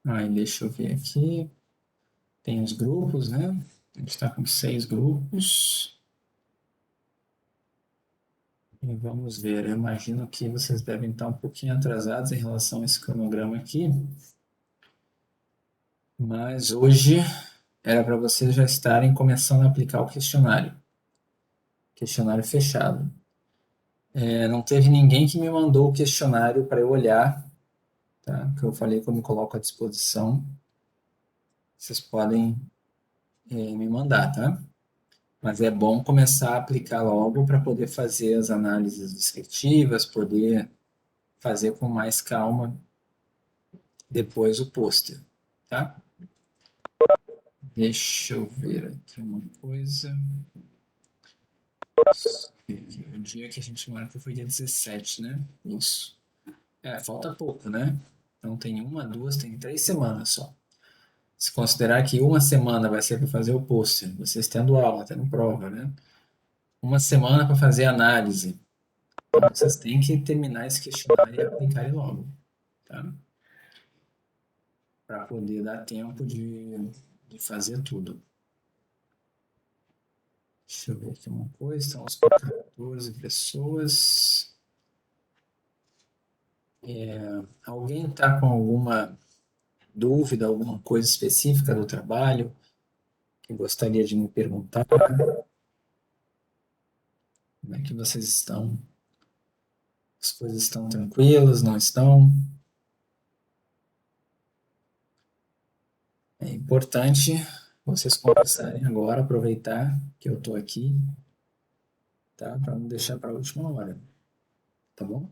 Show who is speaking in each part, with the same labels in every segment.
Speaker 1: Aí, deixa eu ver aqui. Tem os grupos, né? A gente está com 6 grupos. E vamos ver. Eu imagino que vocês devem estar um pouquinho atrasados em relação a esse cronograma aqui. Mas hoje era para vocês já estarem começando a aplicar o questionário. Questionário fechado. Não teve ninguém que me mandou o questionário para eu olhar, tá? Que eu falei que eu me coloco à disposição. Vocês podem me mandar, tá? Mas é bom começar a aplicar logo para poder fazer as análises descritivas, poder fazer com mais calma depois o pôster, tá? Deixa eu ver aqui uma coisa. O dia que a gente marcou foi dia 17, né? Isso. Falta pouco, né? Então tem uma, duas, tem 3 semanas só. Se considerar que uma semana vai ser para fazer o pôster, vocês tendo aula, tendo prova, né? Uma semana para fazer análise. Então vocês têm que terminar esse questionário e aplicar ele logo, tá? Para poder dar tempo de fazer tudo. Deixa eu ver aqui uma coisa. Estamos com 14 pessoas. Alguém está com alguma dúvida, alguma coisa específica do trabalho que gostaria de me perguntar? Como é que vocês estão? As coisas estão tranquilas, não estão? É importante vocês conversarem agora, aproveitar que eu estou aqui, tá? Para não deixar para a última hora, tá bom?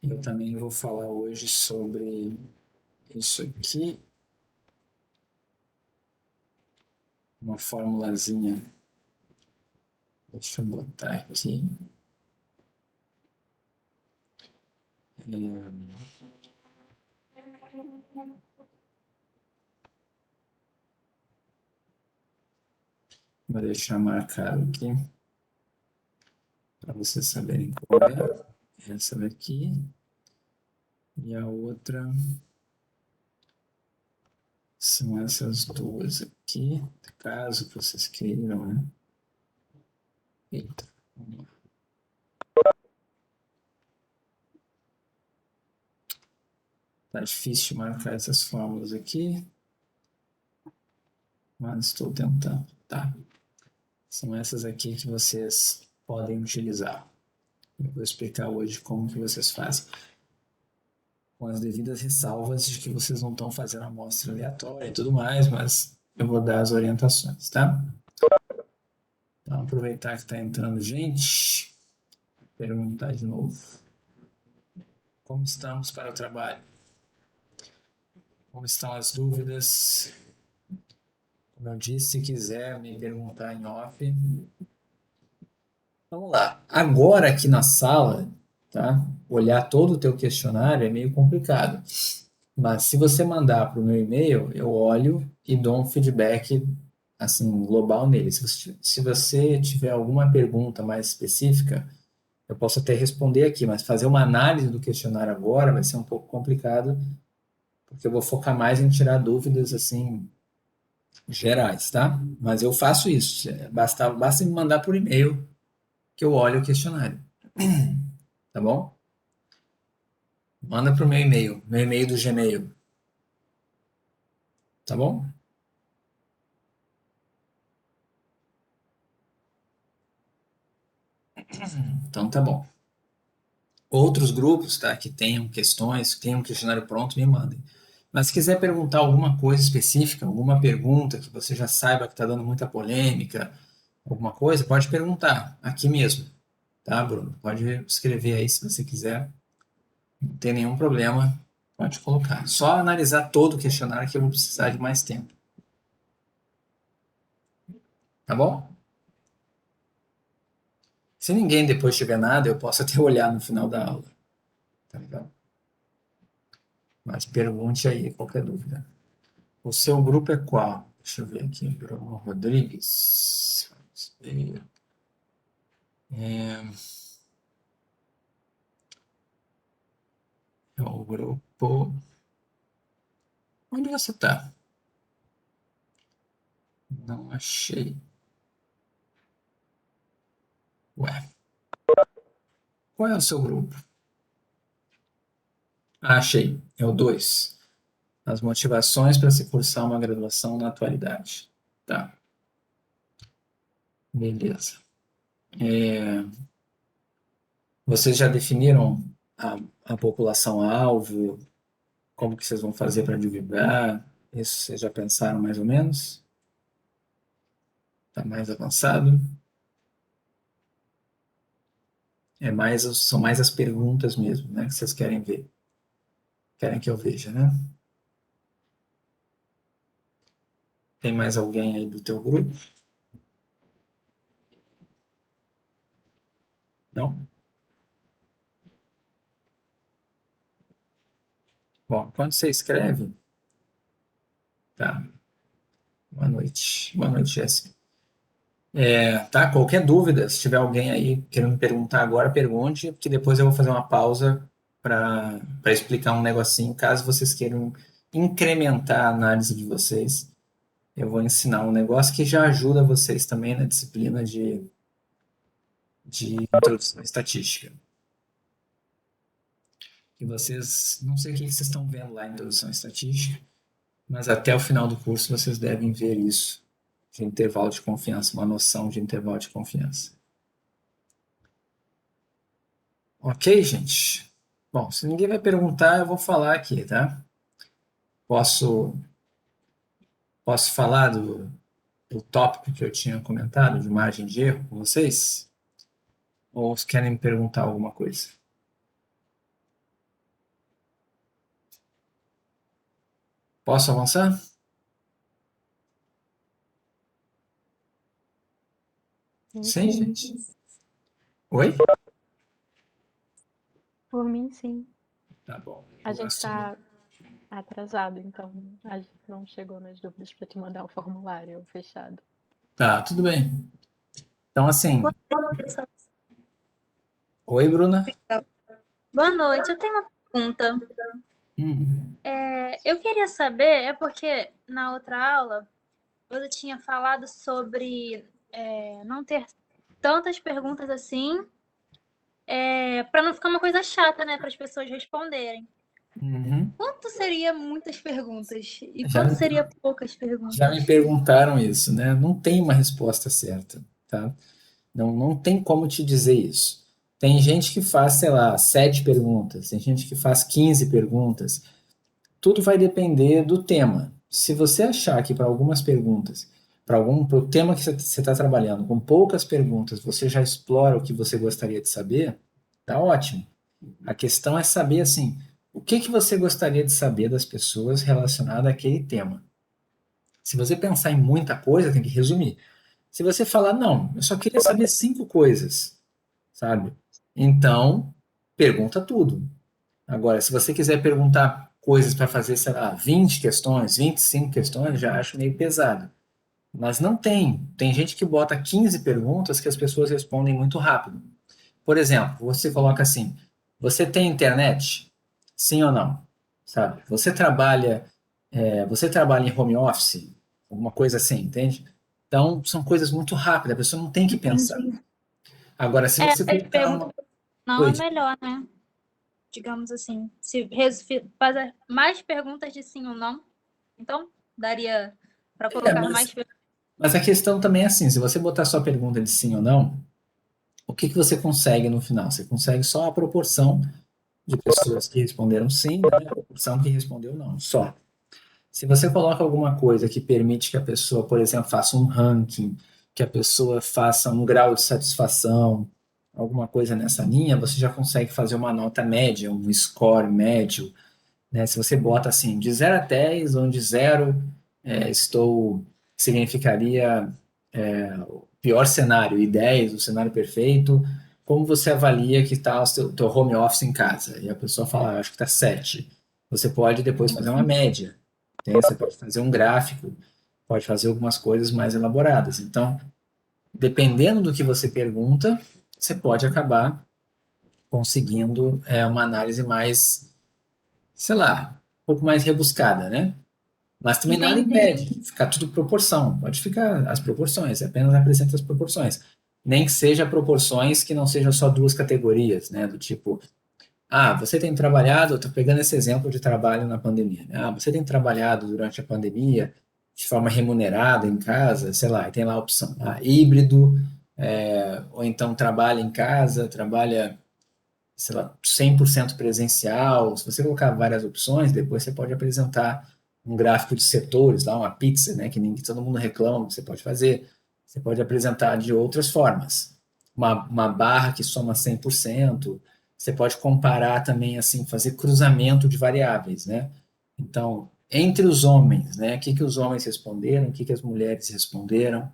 Speaker 1: Eu também vou falar hoje sobre isso aqui, uma formulazinha. Deixa eu botar aqui. Vou deixar marcado aqui para vocês saberem qual é. Essa daqui e a outra são essas duas aqui, caso vocês queiram, né? Eita, vamos lá. Tá difícil marcar essas fórmulas aqui, mas estou tentando, tá? São essas aqui que vocês podem utilizar. Eu vou explicar hoje como que vocês fazem. Com as devidas ressalvas de que vocês não estão fazendo amostra aleatória e tudo mais, mas eu vou dar as orientações, tá? Então, aproveitar que está entrando gente, perguntar de novo. Como estamos para o trabalho? Como estão as dúvidas? Como eu disse, se quiser me perguntar em off. Vamos lá. Agora aqui na sala, tá? Olhar todo o teu questionário é meio complicado. Mas se você mandar para o meu e-mail, eu olho e dou um feedback assim global nele. Se você tiver alguma pergunta mais específica, eu posso até responder aqui, mas fazer uma análise do questionário agora vai ser um pouco complicado, porque eu vou focar mais em tirar dúvidas assim gerais, tá? Mas eu faço isso. Basta me mandar por e-mail que eu olho o questionário, tá bom? Manda para o meu e-mail do Gmail, tá bom? Então tá bom. Outros grupos, tá, que tenham questões, que tenham um questionário pronto, me mandem. Mas se quiser perguntar alguma coisa específica, alguma pergunta que você já saiba que está dando muita polêmica, alguma coisa, pode perguntar aqui mesmo, tá, Bruno? Pode escrever aí se você quiser, não tem nenhum problema, pode colocar. Só analisar todo o questionário que eu vou precisar de mais tempo, tá bom? Se ninguém depois tiver nada, eu posso até olhar no final da aula, tá legal? Mas pergunte aí qualquer dúvida. O seu grupo é qual? Deixa eu ver aqui. Bruno Rodrigues. Vamos ver. É o grupo. Onde você tá? Não achei. Ué, qual é o seu grupo? Ah, achei. É o 2. As motivações para se cursar uma graduação na atualidade. Tá, beleza. Vocês já definiram a, a população-alvo? Como que vocês vão fazer para divulgar? Isso vocês já pensaram mais ou menos? Está mais avançado? São mais as perguntas mesmo, né, que vocês querem ver. Querem que eu veja, né? Tem mais alguém aí do teu grupo? Não? Bom, quando você escreve, tá. Boa noite. Boa noite, Jéssica. Tá? Qualquer dúvida, se tiver alguém aí querendo me perguntar agora, pergunte, que depois eu vou fazer uma pausa para explicar um negocinho, caso vocês queiram incrementar a análise de vocês. Eu vou ensinar um negócio que já ajuda vocês também na disciplina de introdução à estatística. E vocês, não sei o que vocês estão vendo lá em introdução à estatística, mas até o final do curso vocês devem ver isso, de intervalo de confiança, uma noção de intervalo de confiança. Ok, gente? Bom, se ninguém vai perguntar, eu vou falar aqui, tá? Posso, posso falar do tópico que eu tinha comentado, de margem de erro, com vocês? Ou vocês querem me perguntar alguma coisa? Posso avançar?
Speaker 2: Sim,
Speaker 1: Sim,
Speaker 2: sim.
Speaker 1: gente. Oi?
Speaker 2: Por mim, sim.
Speaker 1: Tá bom.
Speaker 2: A gente tá atrasado, então a gente não chegou nas dúvidas para te mandar o formulário fechado.
Speaker 1: Tá, tudo bem. Então, assim.
Speaker 3: Pessoal,
Speaker 1: Oi, Bruna.
Speaker 3: boa noite, eu tenho uma pergunta.
Speaker 1: Hum.
Speaker 3: Eu queria saber, é porque na outra aula você tinha falado sobre não ter tantas perguntas assim, para não ficar uma coisa chata, né, para as pessoas responderem.
Speaker 1: Uhum.
Speaker 3: Quanto seria muitas perguntas e
Speaker 1: Já
Speaker 3: quanto
Speaker 1: me,
Speaker 3: seria poucas
Speaker 1: já me
Speaker 3: perguntas?
Speaker 1: perguntaram isso, né? Não tem uma resposta certa, tá? Não tem como te dizer isso. Tem gente que faz, sei lá, 7 perguntas, tem gente que faz 15 perguntas. Tudo vai depender do tema. Se você achar que para algumas perguntas, para o tema que você está trabalhando, com poucas perguntas, você já explora o que você gostaria de saber, tá ótimo. A questão é saber assim, o que que você gostaria de saber das pessoas relacionado àquele tema. Se você pensar em muita coisa, tem que resumir. Se você falar, não, eu só queria saber 5 coisas, sabe? Então, pergunta tudo. Agora, se você quiser perguntar coisas para fazer, sei lá, 20 questões, 25 questões, já acho meio pesado. Mas não tem. Tem gente que bota 15 perguntas que as pessoas respondem muito rápido. Por exemplo, você coloca assim: você tem internet? Sim ou não? Sabe? Você trabalha em home office? Alguma coisa assim, entende? Então, são coisas muito rápidas, a pessoa não tem que pensar.
Speaker 3: Entendi.
Speaker 1: Agora, se você
Speaker 3: As
Speaker 1: colocar
Speaker 3: perguntas
Speaker 1: uma.
Speaker 3: não
Speaker 1: Oi,
Speaker 3: é melhor, né? Digamos assim, se fazer mais perguntas de sim ou não, então daria para
Speaker 1: é,
Speaker 3: colocar mais perguntas.
Speaker 1: mas a questão também é assim: se você botar só a pergunta de sim ou não, o que que você consegue no final? Você consegue só a proporção de pessoas que responderam sim, né, a proporção que respondeu não, só. Se você coloca alguma coisa que permite que a pessoa, por exemplo, faça um ranking, que a pessoa faça um grau de satisfação, alguma coisa nessa linha, você já consegue fazer uma nota média, um score médio, né? Se você bota assim, de 0 a 10, onde 0 significaria o pior cenário, e 10 o cenário perfeito, como você avalia que está o teu home office em casa? E a pessoa fala, acho que está 7. Você pode depois fazer uma média, né? Você pode fazer um gráfico, pode fazer algumas coisas mais elaboradas. Então, dependendo do que você pergunta, você pode acabar conseguindo uma análise mais, sei lá, um pouco mais rebuscada, né? Mas também nada
Speaker 3: Entendi.
Speaker 1: impede, ficar tudo proporção, pode ficar as proporções, apenas apresenta as proporções. Nem que seja proporções que não sejam só duas categorias, né? Do tipo, você tem trabalhado, estou pegando esse exemplo de trabalho na pandemia, né? Você tem trabalhado durante a pandemia de forma remunerada em casa, sei lá, e tem lá a opção, híbrido, ou então trabalha em casa, trabalha, sei lá, 100% presencial. Se você colocar várias opções, depois você pode apresentar um gráfico de setores, lá uma pizza, né, que todo mundo reclama, você pode fazer. Você pode apresentar de outras formas. Uma barra que soma 100%. Você pode comparar também, assim, fazer cruzamento de variáveis, né? Então, entre os homens, né, o que os homens responderam, o que as mulheres responderam.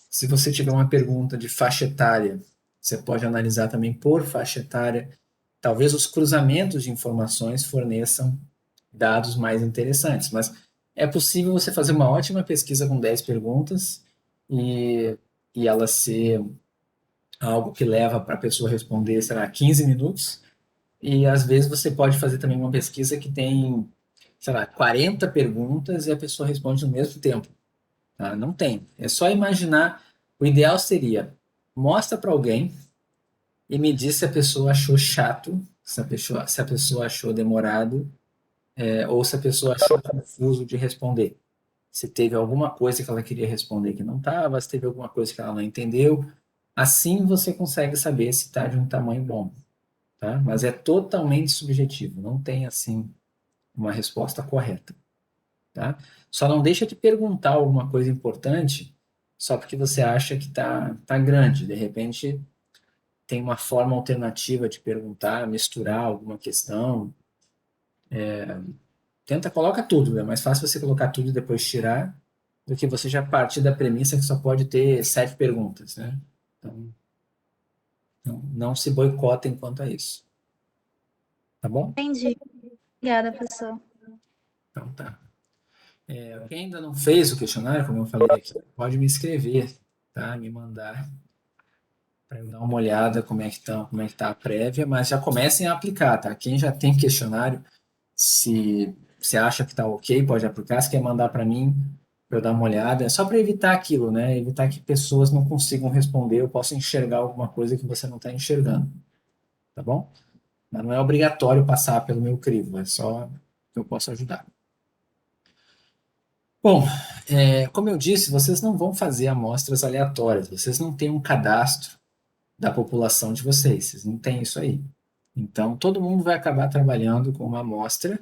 Speaker 1: Se você tiver uma pergunta de faixa etária, você pode analisar também por faixa etária. Talvez os cruzamentos de informações forneçam dados mais interessantes, mas é possível você fazer uma ótima pesquisa com 10 perguntas e, e ela ser algo que leva para a pessoa responder, sei lá, 15 minutos. E às vezes você pode fazer também uma pesquisa que tem, sei lá, 40 perguntas e a pessoa responde no mesmo tempo. Tá? Não tem. É só imaginar. O ideal seria mostra para alguém e me diz se a pessoa achou chato, se a pessoa achou demorado, ou se a pessoa achou confuso de responder. Se teve alguma coisa que ela queria responder que não estava, se teve alguma coisa que ela não entendeu. Assim você consegue saber se está de um tamanho bom. Tá? Mas é totalmente subjetivo. Não tem assim uma resposta correta. Tá? Só não deixa de perguntar alguma coisa importante só porque você acha que tá grande. De repente, tem uma forma alternativa de perguntar, misturar alguma questão. Coloca tudo. É mais fácil você colocar tudo e depois tirar do que você já partir da premissa que só pode ter 7 perguntas. Né? Então, não se boicota enquanto a isso. Tá bom?
Speaker 3: Entendi. Obrigada, professor.
Speaker 1: Então tá. Quem ainda não fez o questionário, como eu falei aqui, pode me escrever, tá? Me mandar para eu dar uma olhada como é que tá a prévia, mas já comecem a aplicar, tá? Quem já tem questionário, se você acha que tá ok, pode aplicar. Se quer mandar para mim, para eu dar uma olhada, é só para evitar aquilo, né? Evitar que pessoas não consigam responder, eu posso enxergar alguma coisa que você não está enxergando, tá bom? Mas não é obrigatório passar pelo meu crivo, é só que eu posso ajudar. Bom, como eu disse, vocês não vão fazer amostras aleatórias, vocês não têm um cadastro da população de vocês não têm isso aí. Então, todo mundo vai acabar trabalhando com uma amostra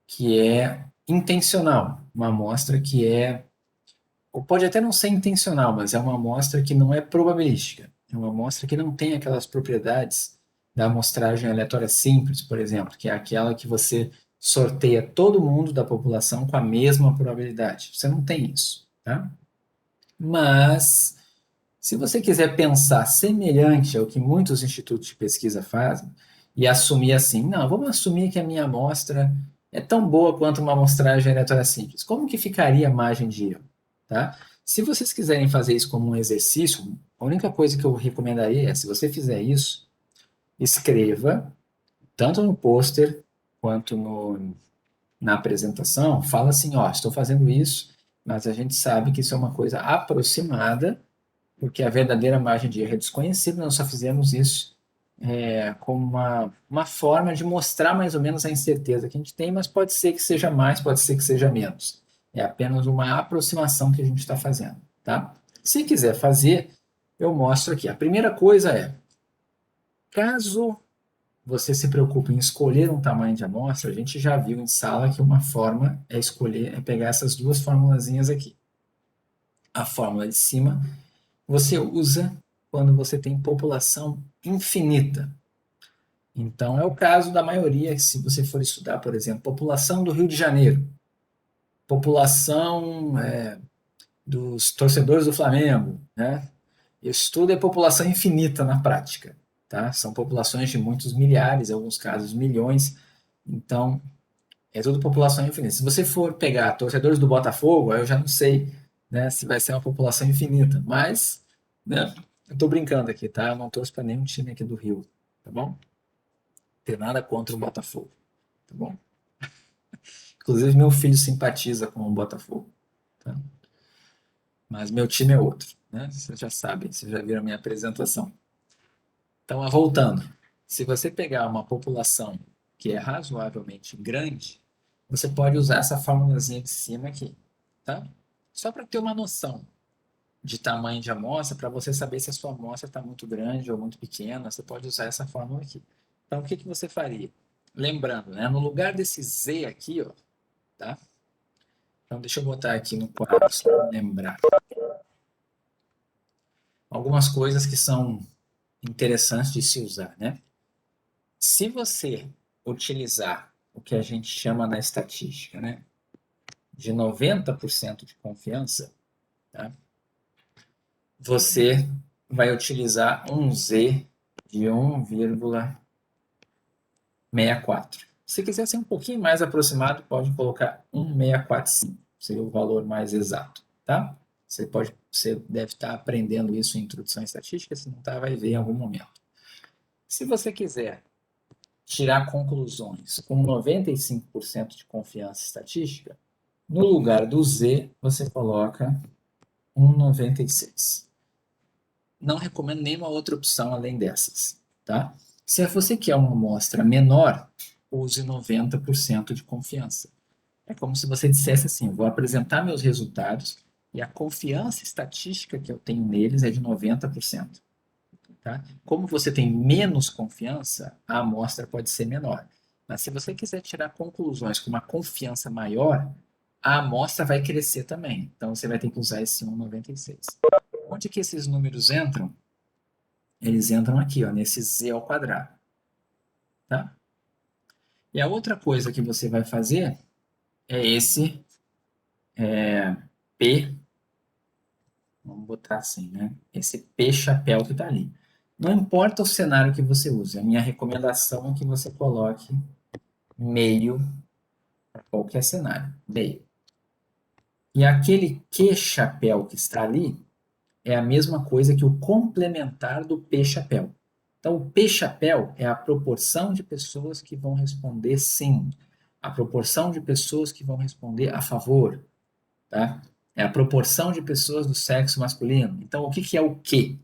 Speaker 1: que é intencional, uma amostra que ou pode até não ser intencional, mas é uma amostra que não é probabilística, é uma amostra que não tem aquelas propriedades da amostragem aleatória simples, por exemplo, que é aquela que você sorteia todo mundo da população com a mesma probabilidade. Você não tem isso, tá? Mas, se você quiser pensar semelhante ao que muitos institutos de pesquisa fazem, e assumir assim, não, vamos assumir que a minha amostra é tão boa quanto uma amostragem aleatória simples. Como que ficaria a margem de erro? Tá? Se vocês quiserem fazer isso como um exercício, a única coisa que eu recomendaria é, se você fizer isso, escreva, tanto no pôster quanto na apresentação, fala assim, ó, estou fazendo isso, mas a gente sabe que isso é uma coisa aproximada, porque a verdadeira margem de erro é desconhecida, nós só fizemos isso como uma forma de mostrar mais ou menos a incerteza que a gente tem, mas pode ser que seja mais, pode ser que seja menos. É apenas uma aproximação que a gente está fazendo, tá? Se quiser fazer, eu mostro aqui. A primeira coisa é, caso você se preocupe em escolher um tamanho de amostra, a gente já viu em sala que uma forma é pegar essas duas formulazinhas aqui. A fórmula de cima você usa quando você tem população infinita. Então, é o caso da maioria, se você for estudar, por exemplo, população do Rio de Janeiro, população dos torcedores do Flamengo, né? Isso tudo é população infinita na prática, tá? São populações de muitos milhares, em alguns casos milhões, então é tudo população infinita. Se você for pegar torcedores do Botafogo, aí eu já não sei, né, se vai ser uma população infinita, mas, né, Eu tô brincando aqui, tá? Eu não torço para nenhum time aqui do Rio, tá bom? Não tem nada contra o Botafogo, tá bom? Inclusive, meu filho simpatiza com o Botafogo, tá? Mas meu time é outro, né? Vocês já sabem, vocês já viram a minha apresentação. Então, voltando, se você pegar uma população que é razoavelmente grande, você pode usar essa formulazinha de cima aqui, tá? Só para ter uma noção de tamanho de amostra, para você saber se a sua amostra está muito grande ou muito pequena, você pode usar essa fórmula aqui. Então, o que que você faria? Lembrando, né? No lugar desse Z aqui, ó, tá? Então, deixa eu botar aqui no quadro só para lembrar. Algumas coisas que são interessantes de se usar, né? Se você utilizar o que a gente chama na estatística, né, de 90% de confiança, tá? Você vai utilizar um Z de 1,64. Se quiser ser um pouquinho mais aproximado, pode colocar 1,645, seria o valor mais exato, tá? Você deve estar aprendendo isso em introdução à estatística, se não está, vai ver em algum momento. Se você quiser tirar conclusões com 95% de confiança estatística, no lugar do Z, você coloca 1,96. Não recomendo nenhuma outra opção além dessas, tá? Se você quer uma amostra menor, use 90% de confiança. É como se você dissesse assim, vou apresentar meus resultados e a confiança estatística que eu tenho neles é de 90%. Tá? Como você tem menos confiança, a amostra pode ser menor. Mas se você quiser tirar conclusões com uma confiança maior, a amostra vai crescer também. Então você vai ter que usar esse 1,96. Onde que esses números entram? Eles entram aqui, ó, nesse z ao quadrado. Tá? E a outra coisa que você vai fazer é esse P, vamos botar assim, né? Esse P chapéu que está ali. Não importa o cenário que você use, a minha recomendação é que você coloque meio para qualquer cenário, meio. E aquele Q chapéu que está ali é a mesma coisa que o complementar do P chapéu. Então, o P chapéu é a proporção de pessoas que vão responder sim, a proporção de pessoas que vão responder a favor, tá? É a proporção de pessoas do sexo masculino. Então, o que que é o Q?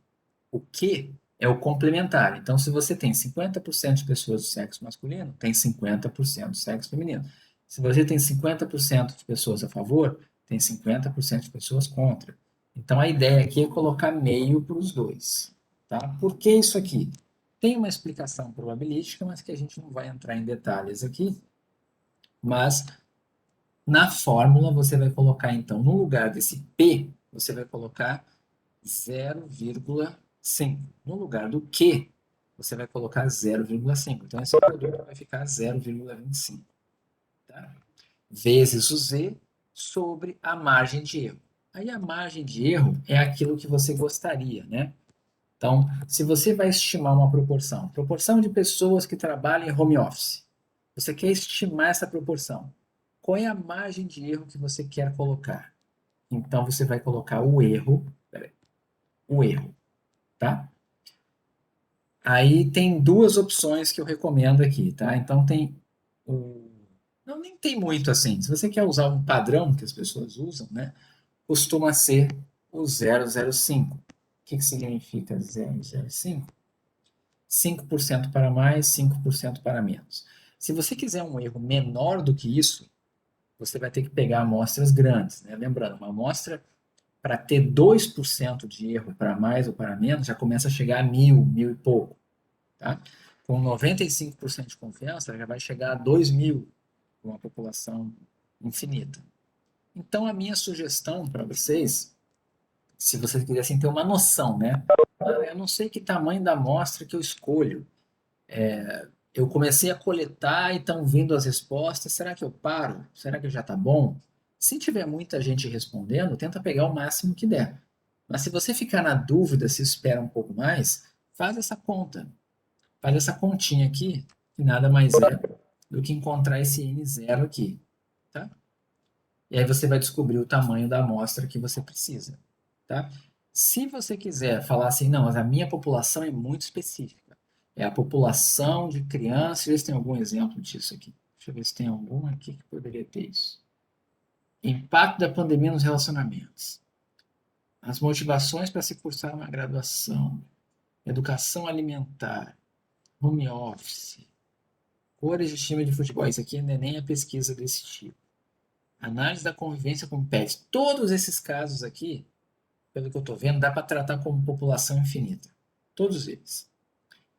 Speaker 1: O Q é o complementar. Então, se você tem 50% de pessoas do sexo masculino, tem 50% do sexo feminino. Se você tem 50% de pessoas a favor, tem 50% de pessoas contra. Então, a ideia aqui é colocar meio para os dois. Tá? Por que isso aqui? Tem uma explicação probabilística, mas que a gente não vai entrar em detalhes aqui. Mas, na fórmula, você vai colocar, então, no lugar desse P, você vai colocar 0,5. No lugar do Q, você vai colocar 0,5. Então, esse produto vai ficar 0,25. Tá? Vezes o Z sobre a margem de erro. Aí a margem de erro é aquilo que você gostaria, né? Então, se você vai estimar uma proporção de pessoas que trabalham em home office, você quer estimar essa proporção. Qual é a margem de erro que você quer colocar? Então, você vai colocar o erro, tá? Aí tem duas opções que eu recomendo aqui, tá? Então tem o... Não, nem tem muito assim. Se você quer usar um padrão que as pessoas usam, né? Costuma ser o 0,05. O que que significa 0,05? 5% para mais, 5% para menos. Se você quiser um erro menor do que isso, você vai ter que pegar amostras grandes, né? Lembrando, uma amostra para ter 2% de erro para mais ou para menos, já começa a chegar a 1.000 e pouco. Tá? Com 95% de confiança, já vai chegar a 2.000, com uma população infinita. Então, a minha sugestão para vocês, se vocês quisessem ter uma noção, né? Eu não sei que tamanho da amostra que eu escolho. Eu comecei a coletar e estão vindo as respostas. Será que eu paro? Será que já está bom? Se tiver muita gente respondendo, tenta pegar o máximo que der. Mas se você ficar na dúvida se espera um pouco mais, faz essa conta. Faz essa continha aqui, que nada mais é do que encontrar esse N0 aqui. Tá? E aí você vai descobrir o tamanho da amostra que você precisa. Tá? Se você quiser falar assim, não, mas a minha população é muito específica. É a população de crianças. Deixa eu ver se tem algum exemplo disso aqui. Deixa eu ver se tem algum aqui que poderia ter isso. Impacto da pandemia nos relacionamentos. As motivações para se cursar uma graduação. Educação alimentar. Home office. Cores de time de futebol. Isso aqui não é nem a pesquisa desse tipo. Análise da convivência com pets. Todos esses casos aqui, pelo que eu estou vendo, dá para tratar como população infinita. Todos eles.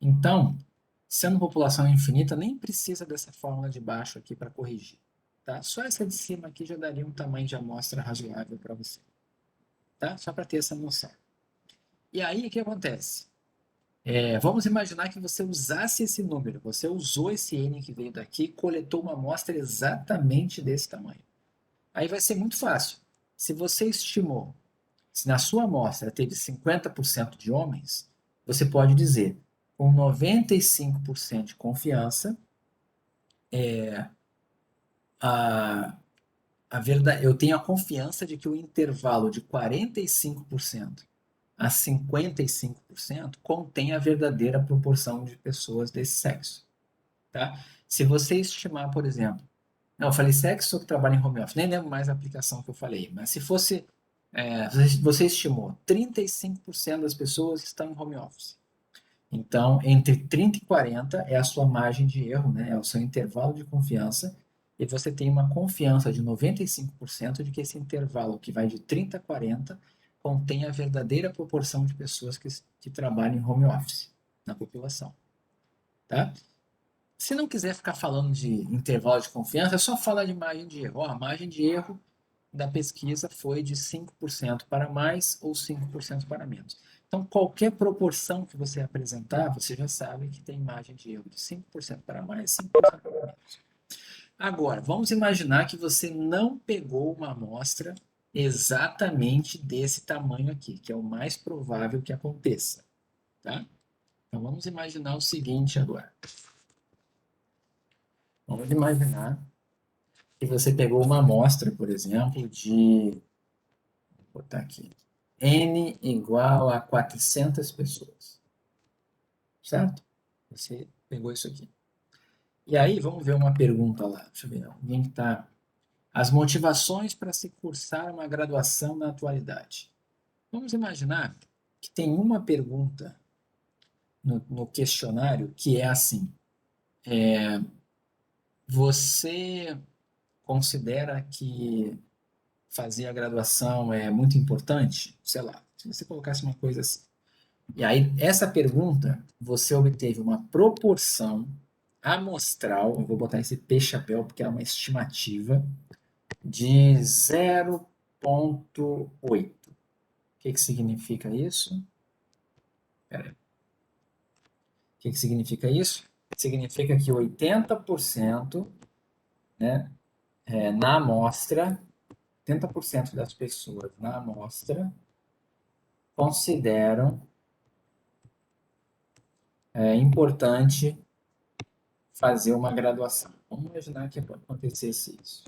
Speaker 1: Então, sendo população infinita, nem precisa dessa fórmula de baixo aqui para corrigir. Tá? Só essa de cima aqui já daria um tamanho de amostra razoável para você. Tá? Só para ter essa noção. E aí, o que acontece? Vamos imaginar que você usasse esse número. Você usou esse N que veio daqui e coletou uma amostra exatamente desse tamanho. Aí vai ser muito fácil. Se você estimou, se na sua amostra teve 50% de homens, você pode dizer, com 95% de confiança, eu tenho a confiança de que o intervalo de 45% a 55% contém a verdadeira proporção de pessoas desse sexo. Tá? Se você estimar, por exemplo, não, eu falei sexo que trabalha em home office, nem lembro mais a aplicação que eu falei, mas se fosse, você estimou 35% das pessoas estão em home office. Então, entre 30 e 40 é a sua margem de erro, né? É o seu intervalo de confiança, e você tem uma confiança de 95% de que esse intervalo, que vai de 30 a 40, contém a verdadeira proporção de pessoas que trabalham em home office na população. Tá? Se não quiser ficar falando de intervalo de confiança, é só falar de margem de erro. A margem de erro da pesquisa foi de 5% para mais ou 5% para menos. Então, qualquer proporção que você apresentar, você já sabe que tem margem de erro de 5% para mais e 5% para menos. Agora, vamos imaginar que você não pegou uma amostra exatamente desse tamanho aqui, que é o mais provável que aconteça. Tá? Então, vamos imaginar o seguinte agora. Vamos imaginar que você pegou uma amostra, por exemplo, vou botar aqui, N igual a 400 pessoas. Certo? Você pegou isso aqui. E aí, vamos ver uma pergunta lá. Deixa eu ver. Alguém que está... As motivações para se cursar uma graduação na atualidade. Vamos imaginar que tem uma pergunta no questionário que é assim. Você considera que fazer a graduação é muito importante? Sei lá, se você colocasse uma coisa assim. E aí, essa pergunta, você obteve uma proporção amostral, eu vou botar esse P-chapéu porque é uma estimativa, de 0,8. O que significa isso? Pera aí. O que significa isso? Significa que 80%, né, na amostra, 80% das pessoas na amostra consideram importante fazer uma graduação. Vamos imaginar que acontecesse isso.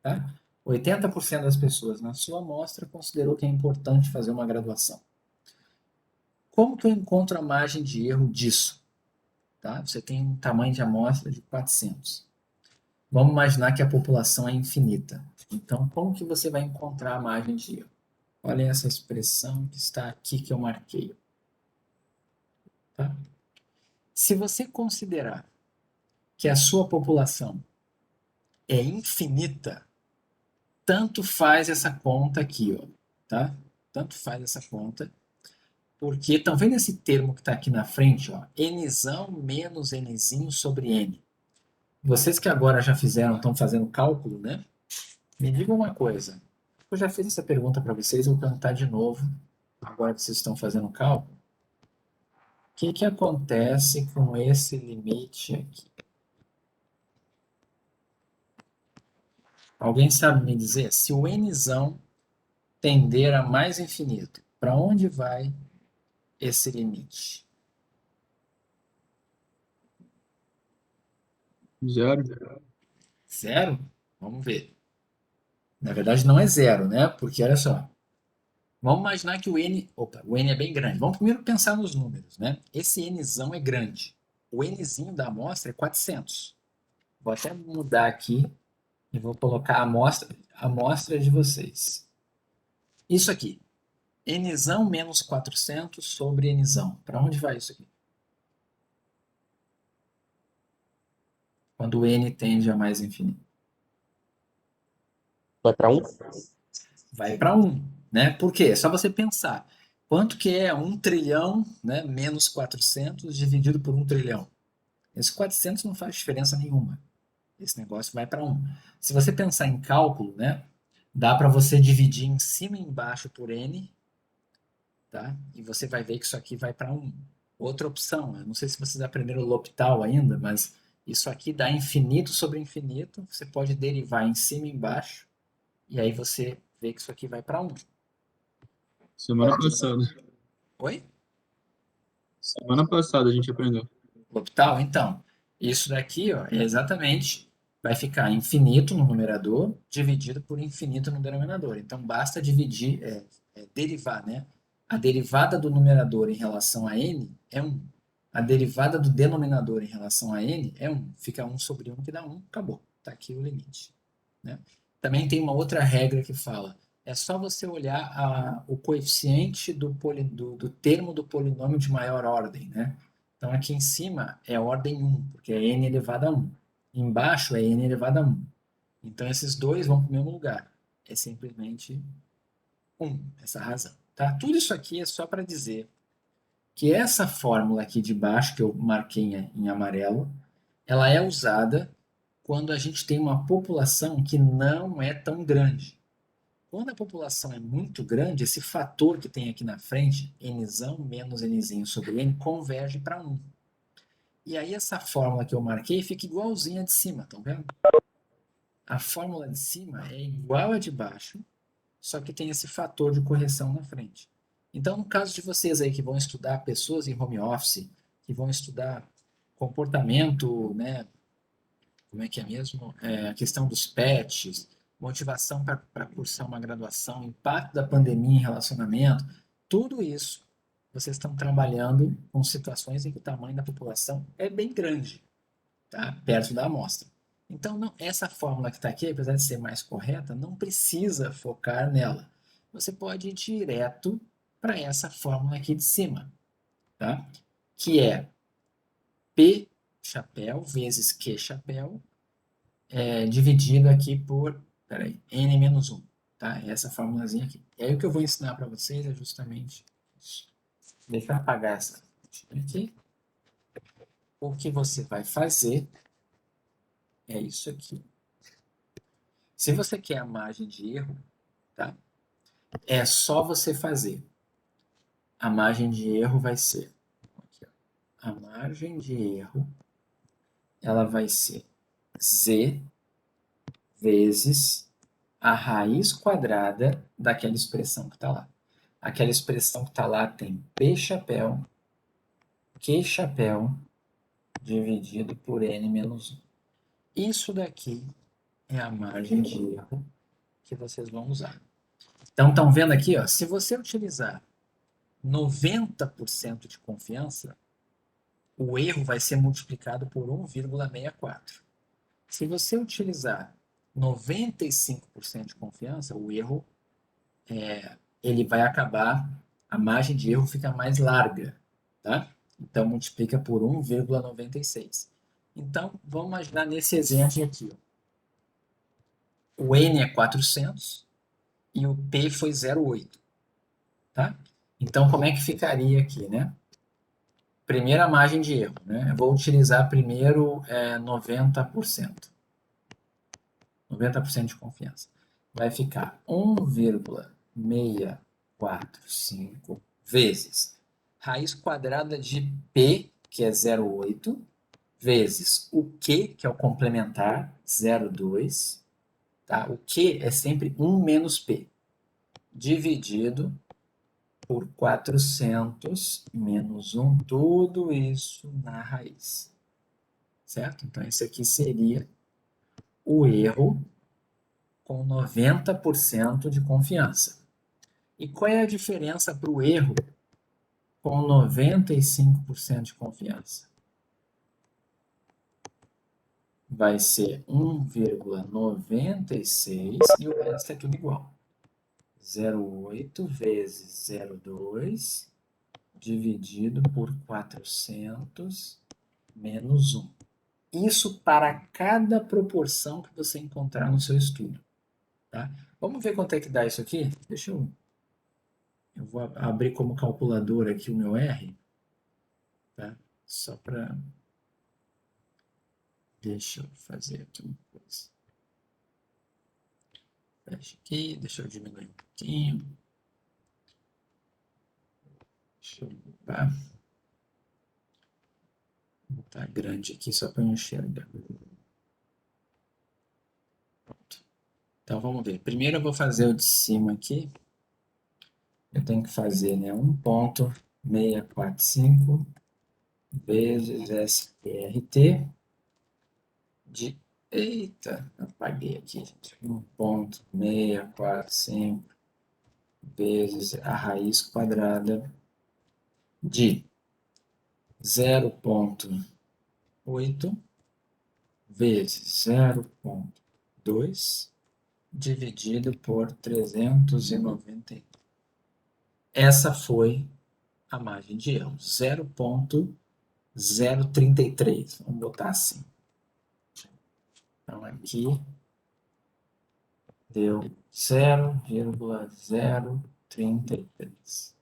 Speaker 1: Tá? 80% das pessoas na sua amostra considerou que é importante fazer uma graduação. Como que eu encontro a margem de erro disso? Tá? Você tem um tamanho de amostra de 400. Vamos imaginar que a população é infinita. Então, como que você vai encontrar a margem de erro? Olha essa expressão que está aqui que eu marquei. Tá? Se você considerar que a sua população é infinita, tanto faz essa conta aqui, ó, tá? Tanto faz essa conta, porque estão vendo esse termo que está aqui na frente, ó, nzão menos nzinho sobre n. Vocês que agora já fizeram, estão fazendo cálculo, né? Me digam uma coisa. Eu já fiz essa pergunta para vocês, vou perguntar de novo, agora que vocês estão fazendo cálculo. O que acontece com esse limite aqui? Alguém sabe me dizer? Se o nzão tender a mais infinito, para onde vai esse limite?
Speaker 4: Zero.
Speaker 1: Zero? Vamos ver. Na verdade, não é zero, né? Porque, olha só, Vamos imaginar que o N é bem grande. Vamos primeiro pensar nos números, né? Esse Nzão é grande. O Nzinho da amostra é 400. Vou até mudar aqui e vou colocar a amostra de vocês. Isso aqui. Nzão menos 400 sobre Nzão. Para onde vai isso aqui? Quando o N tende a mais infinito.
Speaker 4: Vai para 1?
Speaker 1: Vai para 1, né? Por quê? É só você pensar. Quanto que é 1 trilhão, né, menos 400 dividido por 1 trilhão? Esse 400 não faz diferença nenhuma. Esse negócio vai para 1. Se você pensar em cálculo, né, dá para você dividir em cima e embaixo por n, tá? E você vai ver que isso aqui vai para 1. Outra opção, eu não sei se vocês aprenderam o L'Hopital ainda, mas isso aqui dá infinito sobre infinito. Você pode derivar em cima e embaixo, e aí você vê que isso aqui vai para 1.
Speaker 4: Semana passada.
Speaker 1: Oi?
Speaker 4: Semana passada a gente aprendeu.
Speaker 1: L'Hopital? Então, isso daqui, ó, é exatamente, vai ficar infinito no numerador, dividido por infinito no denominador. Então, basta dividir, derivar, né? A derivada do numerador em relação a n é 1. A derivada do denominador em relação a n é 1. Fica 1 sobre 1 que dá 1, acabou. Está aqui o limite. Né? Também tem uma outra regra que fala, é só você olhar o coeficiente do termo do polinômio de maior ordem, né? Então, aqui em cima é ordem 1, porque é n elevado a 1. Embaixo é n elevado a 1. Então, esses dois vão para o mesmo lugar. É simplesmente 1, essa razão. Tá? Tudo isso aqui é só para dizer que essa fórmula aqui de baixo, que eu marquei em amarelo, ela é usada quando a gente tem uma população que não é tão grande. Quando a população é muito grande, esse fator que tem aqui na frente, nzão menos nzinho sobre n, converge para 1. E aí essa fórmula que eu marquei fica igualzinha a de cima, estão vendo? A fórmula de cima é igual a de baixo, só que tem esse fator de correção na frente. Então, no caso de vocês aí que vão estudar pessoas em home office, que vão estudar comportamento, né, como é que é mesmo? A questão dos pets, motivação para cursar uma graduação, impacto da pandemia em relacionamento, tudo isso vocês estão trabalhando com situações em que o tamanho da população é bem grande, tá? Perto da amostra. Então, essa fórmula que está aqui, apesar de ser mais correta, não precisa focar nela. Você pode ir direto para essa fórmula aqui de cima, tá? Que é P chapéu vezes Q chapéu dividido aqui por, n menos 1, tá? Essa formulazinha aqui. E aí o que eu vou ensinar para vocês é justamente isso. Deixa eu apagar essa aqui. O que você vai fazer é isso aqui. Se você quer a margem de erro, tá? É só você fazer. A margem de erro vai ser aqui, ó. A margem de erro ela vai ser z vezes a raiz quadrada daquela expressão que está lá. Aquela expressão que está lá tem P chapéu, Q chapéu, dividido por n menos 1. Isso daqui é a margem de erro que vocês vão usar. Então, estão vendo aqui, ó, se você utilizar 90% de confiança, o erro vai ser multiplicado por 1,64. Se você utilizar 95% de confiança, o erro ele vai acabar, a margem de erro fica mais larga, tá? Então, multiplica por 1,96. Então, vamos imaginar nesse exemplo aqui. Ó. O N é 400 e o P foi 0,8. Tá? Então, como é que ficaria aqui, né? Primeira margem de erro, né? Eu vou utilizar primeiro 90%. 90% de confiança. Vai ficar 1,645 vezes raiz quadrada de P, que é 0,8, vezes o Q, que é o complementar, 0,2. Tá? O Q é sempre 1 menos P, dividido por 400 menos 1, tudo isso na raiz. Certo? Então, esse aqui seria o erro com 90% de confiança. E qual é a diferença para o erro com 95% de confiança? Vai ser 1,96 e o resto é tudo igual. 0,8 vezes 0,2 dividido por 400 menos 1. Isso para cada proporção que você encontrar no seu estudo. Tá? Vamos ver quanto é que dá isso aqui? Eu vou abrir como calculadora aqui o meu R. Tá? Só para... Deixa eu fazer aqui uma coisa. Fecha aqui, deixa eu diminuir um pouquinho. Deixa eu botar grande aqui só para eu enxergar. Pronto. Então vamos ver. Primeiro eu vou fazer o de cima aqui. Eu tenho que fazer, né, 1,645 vezes SPRT de... Eita, apaguei aqui, gente. 1,645 vezes a raiz quadrada de 0,8 vezes 0,2 dividido por 390. Essa foi a margem de erro, 0,033. Vamos botar assim. Então, aqui deu 0,033.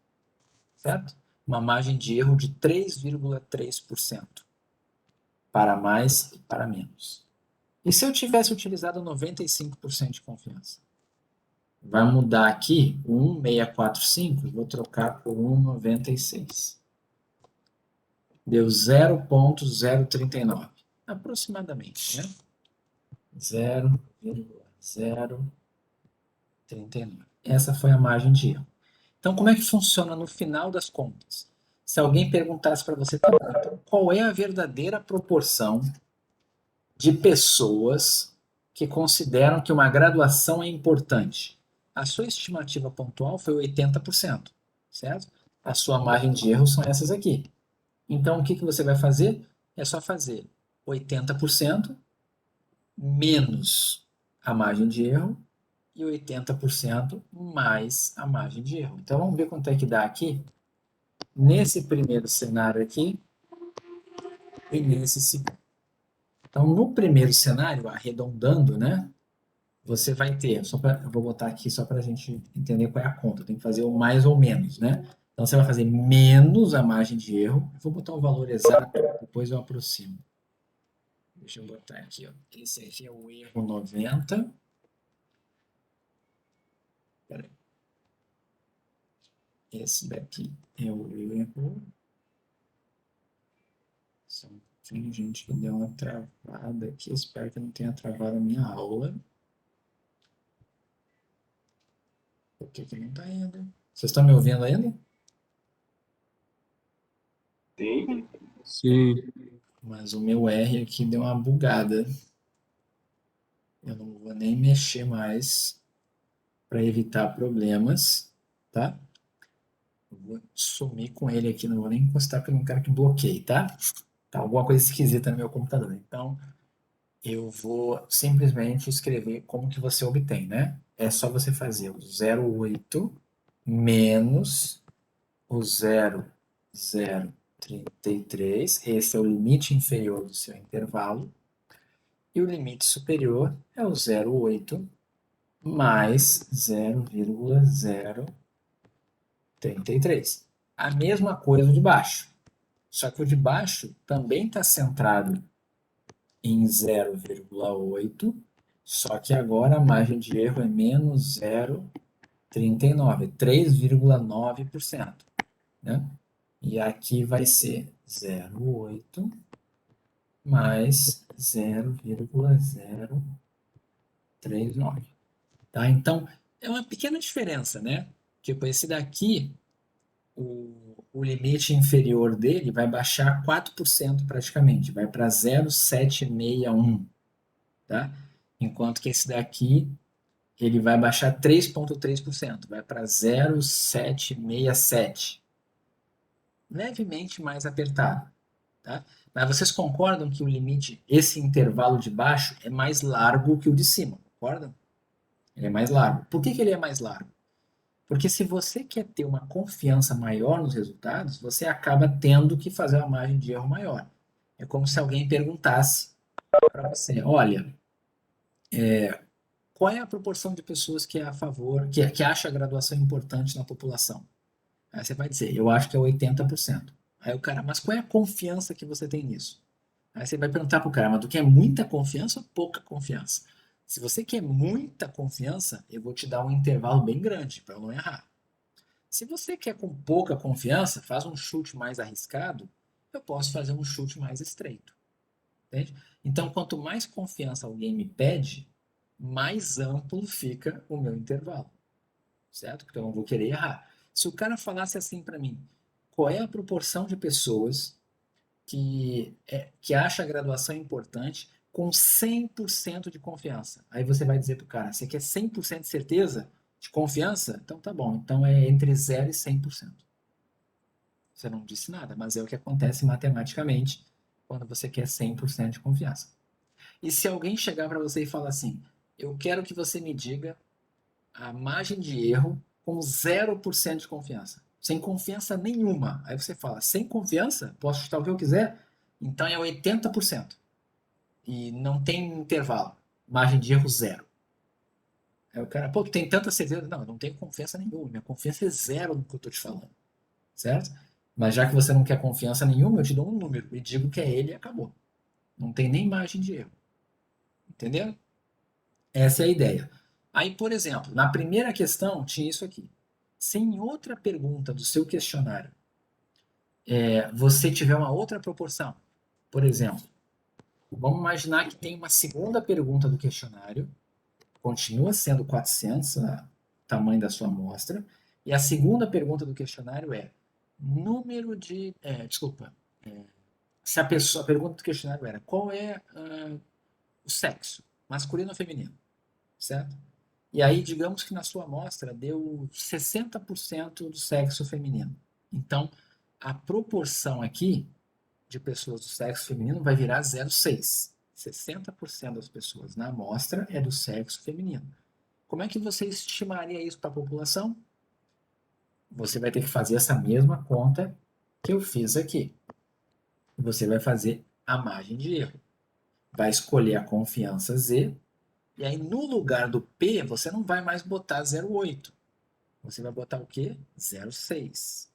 Speaker 1: Certo? Uma margem de erro de 3,3%. Para mais e para menos. E se eu tivesse utilizado 95% de confiança? Vai mudar aqui o 1,645, vou trocar por 1,96. Deu 0,039. Aproximadamente, né? 0,039. Essa foi a margem de erro. Então, como é que funciona no final das contas? Se alguém perguntasse para você, tá bom, então, qual é a verdadeira proporção de pessoas que consideram que uma graduação é importante? A sua estimativa pontual foi 80%, certo? A sua margem de erro são essas aqui. Então, o que você vai fazer? É só fazer 80% menos a margem de erro e 80% mais a margem de erro. Então, vamos ver quanto é que dá aqui. Nesse primeiro cenário aqui e nesse segundo. Então, no primeiro cenário, arredondando, né? Você vai ter, eu vou botar aqui só para a gente entender qual é a conta. Tem que fazer o mais ou menos, né? Então, você vai fazer menos a margem de erro. Vou botar o valor exato, depois eu aproximo. Deixa eu botar aqui, ó. Esse aqui é o erro 90. Peraí. Esse daqui é o erro. Só um pouquinho, gente, que deu uma travada aqui. Espero que não tenha travado a minha aula. Por que não está indo? Vocês estão me ouvindo ainda?
Speaker 4: Sim. Sim.
Speaker 1: Mas o meu R aqui deu uma bugada. Eu não vou nem mexer mais para evitar problemas, tá? Eu vou sumir com ele aqui, não vou nem encostar porque eu não quero que bloqueie, tá? Tá alguma coisa esquisita no meu computador. Então, eu vou simplesmente escrever como que você obtém, né? É só você fazer o 0,8 menos o 0,033. Esse é o limite inferior do seu intervalo. E o limite superior é o 0,8 mais 0,033. A mesma coisa de baixo. Só que o de baixo também está centrado em 0,8, só que agora a margem de erro é menos 0,39, 3,9%. Né? E aqui vai ser 0,8 mais 0,039. Tá? Então, é uma pequena diferença, né? Tipo, esse daqui, o limite inferior dele vai baixar 4% praticamente, vai para 0,761, tá? Enquanto que esse daqui ele vai baixar 3,3%, vai para 0,767. Levemente mais apertado, tá? Mas vocês concordam que o limite, esse intervalo de baixo, é mais largo que o de cima, concordam? Ele é mais largo. Por que ele é mais largo? Porque se você quer ter uma confiança maior nos resultados, você acaba tendo que fazer uma margem de erro maior. É como se alguém perguntasse para você, olha, qual é a proporção de pessoas que é a favor, que acha a graduação importante na população? Aí você vai dizer, eu acho que é 80%. Aí o cara, mas qual é a confiança que você tem nisso? Aí você vai perguntar pro cara, mas tu quer muita confiança ou pouca confiança? Se você quer muita confiança, eu vou te dar um intervalo bem grande para eu não errar. Se você quer com pouca confiança, faz um chute mais arriscado, eu posso fazer um chute mais estreito. Entende? Então, quanto mais confiança alguém me pede, mais amplo fica o meu intervalo. Certo? Então, eu não vou querer errar. Se o cara falasse assim para mim, qual é a proporção de pessoas que acha a graduação importante com 100% de confiança? Aí você vai dizer para o cara, você quer 100% de certeza, de confiança? Então tá bom, então é entre 0 e 100%. Você não disse nada, mas é o que acontece matematicamente quando você quer 100% de confiança. E se alguém chegar para você e falar assim, eu quero que você me diga a margem de erro com 0% de confiança. Sem confiança nenhuma. Aí você fala, sem confiança? Posso chutar o que eu quiser? Então é 80%. E não tem intervalo. Margem de erro 0. Aí o cara, pô, tu tem tanta certeza? Não, eu não tenho confiança nenhuma. Minha confiança é 0 no que eu estou te falando. Certo? Mas já que você não quer confiança nenhuma, eu te dou um número e digo que é ele e acabou. Não tem nem margem de erro. Entendeu? Essa é a ideia. Aí, por exemplo, na primeira questão tinha isso aqui. Se em outra pergunta do seu questionário você tiver uma outra proporção, por exemplo, vamos imaginar que tem uma segunda pergunta do questionário, continua sendo 400, o tamanho da sua amostra, e a segunda pergunta do questionário é número de... se a pergunta do questionário era qual é o sexo, masculino ou feminino, certo? E aí, digamos que na sua amostra deu 60% do sexo feminino. Então, a proporção aqui de pessoas do sexo feminino vai virar 0,6. 60% das pessoas na amostra é do sexo feminino. Como é que você estimaria isso para a população? Você vai ter que fazer essa mesma conta que eu fiz aqui. Você vai fazer a margem de erro. Vai escolher a confiança Z. E aí, no lugar do P, você não vai mais botar 0,8. Você vai botar o quê? 0,6.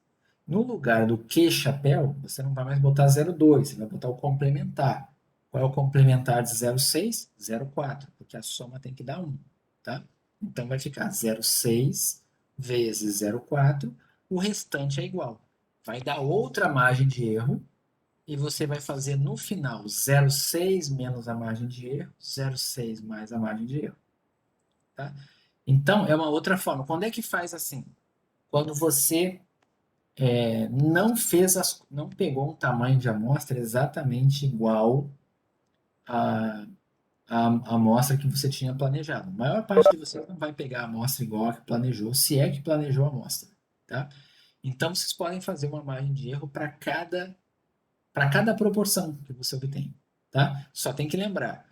Speaker 1: No lugar do Q chapéu, você não vai mais botar 0,2. Você vai botar o complementar. Qual é o complementar de 0,6? 0,4. Porque a soma tem que dar 1. Tá? Então, vai ficar 0,6 vezes 0,4. O restante é igual. Vai dar outra margem de erro. E você vai fazer no final 0,6 menos a margem de erro, 0,6 mais a margem de erro. Tá? Então, é uma outra forma. Quando é que faz assim? Quando você não pegou um tamanho de amostra exatamente igual à amostra que você tinha planejado. A maior parte de vocês não vai pegar a amostra igual a que planejou, se é que planejou a amostra. Tá? Então, vocês podem fazer uma margem de erro para cada proporção que você obtém, tá? Só tem que lembrar,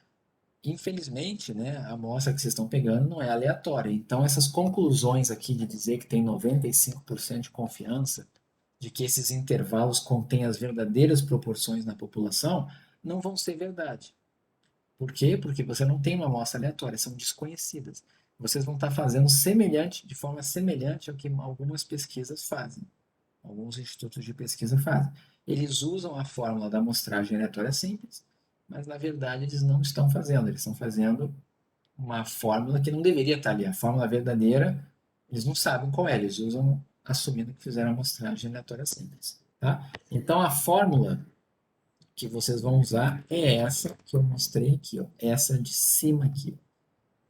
Speaker 1: infelizmente, né, a amostra que vocês estão pegando não é aleatória. Então, essas conclusões aqui de dizer que tem 95% de confiança, de que esses intervalos contêm as verdadeiras proporções na população, não vão ser verdade. Por quê? Porque você não tem uma amostra aleatória, são desconhecidas. Vocês vão estar fazendo de forma semelhante ao que algumas pesquisas fazem. Alguns institutos de pesquisa fazem. Eles usam a fórmula da amostragem aleatória simples, mas na verdade eles não estão fazendo. Eles estão fazendo uma fórmula que não deveria estar ali. A fórmula verdadeira, eles não sabem qual é. Eles usam assumindo que fizeram a amostragem aleatória simples. Tá? Então a fórmula que vocês vão usar é essa que eu mostrei aqui. Ó. Essa de cima aqui.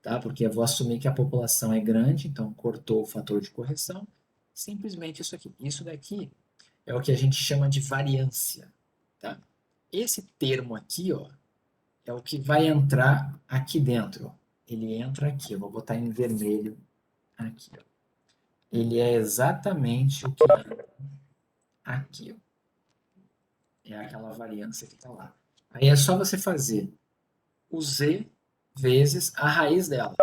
Speaker 1: Tá? Porque eu vou assumir que a população é grande, então cortou o fator de correção. Simplesmente isso aqui. Isso daqui é o que a gente chama de variância. Tá? Esse termo aqui, ó, é o que vai entrar aqui dentro. Ó. ele entra aqui. Eu vou botar em vermelho aqui, ó. Ele é exatamente o que entra aqui, ó. É aquela variância que está lá. Aí é só você fazer o z vezes a raiz dela.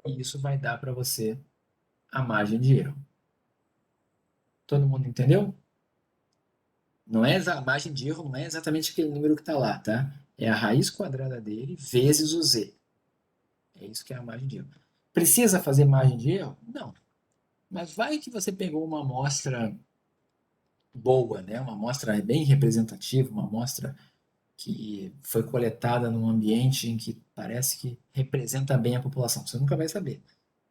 Speaker 1: E isso vai dar para você a margem de erro. Todo mundo entendeu? Não é a margem de erro, não é exatamente aquele número que está lá, tá? É a raiz quadrada dele vezes o z. É isso que é a margem de erro. Precisa fazer margem de erro? Não. Mas vai que você pegou uma amostra boa, né? Uma amostra bem representativa, uma amostra que foi coletada num ambiente em que parece que representa bem a população. Você nunca vai saber.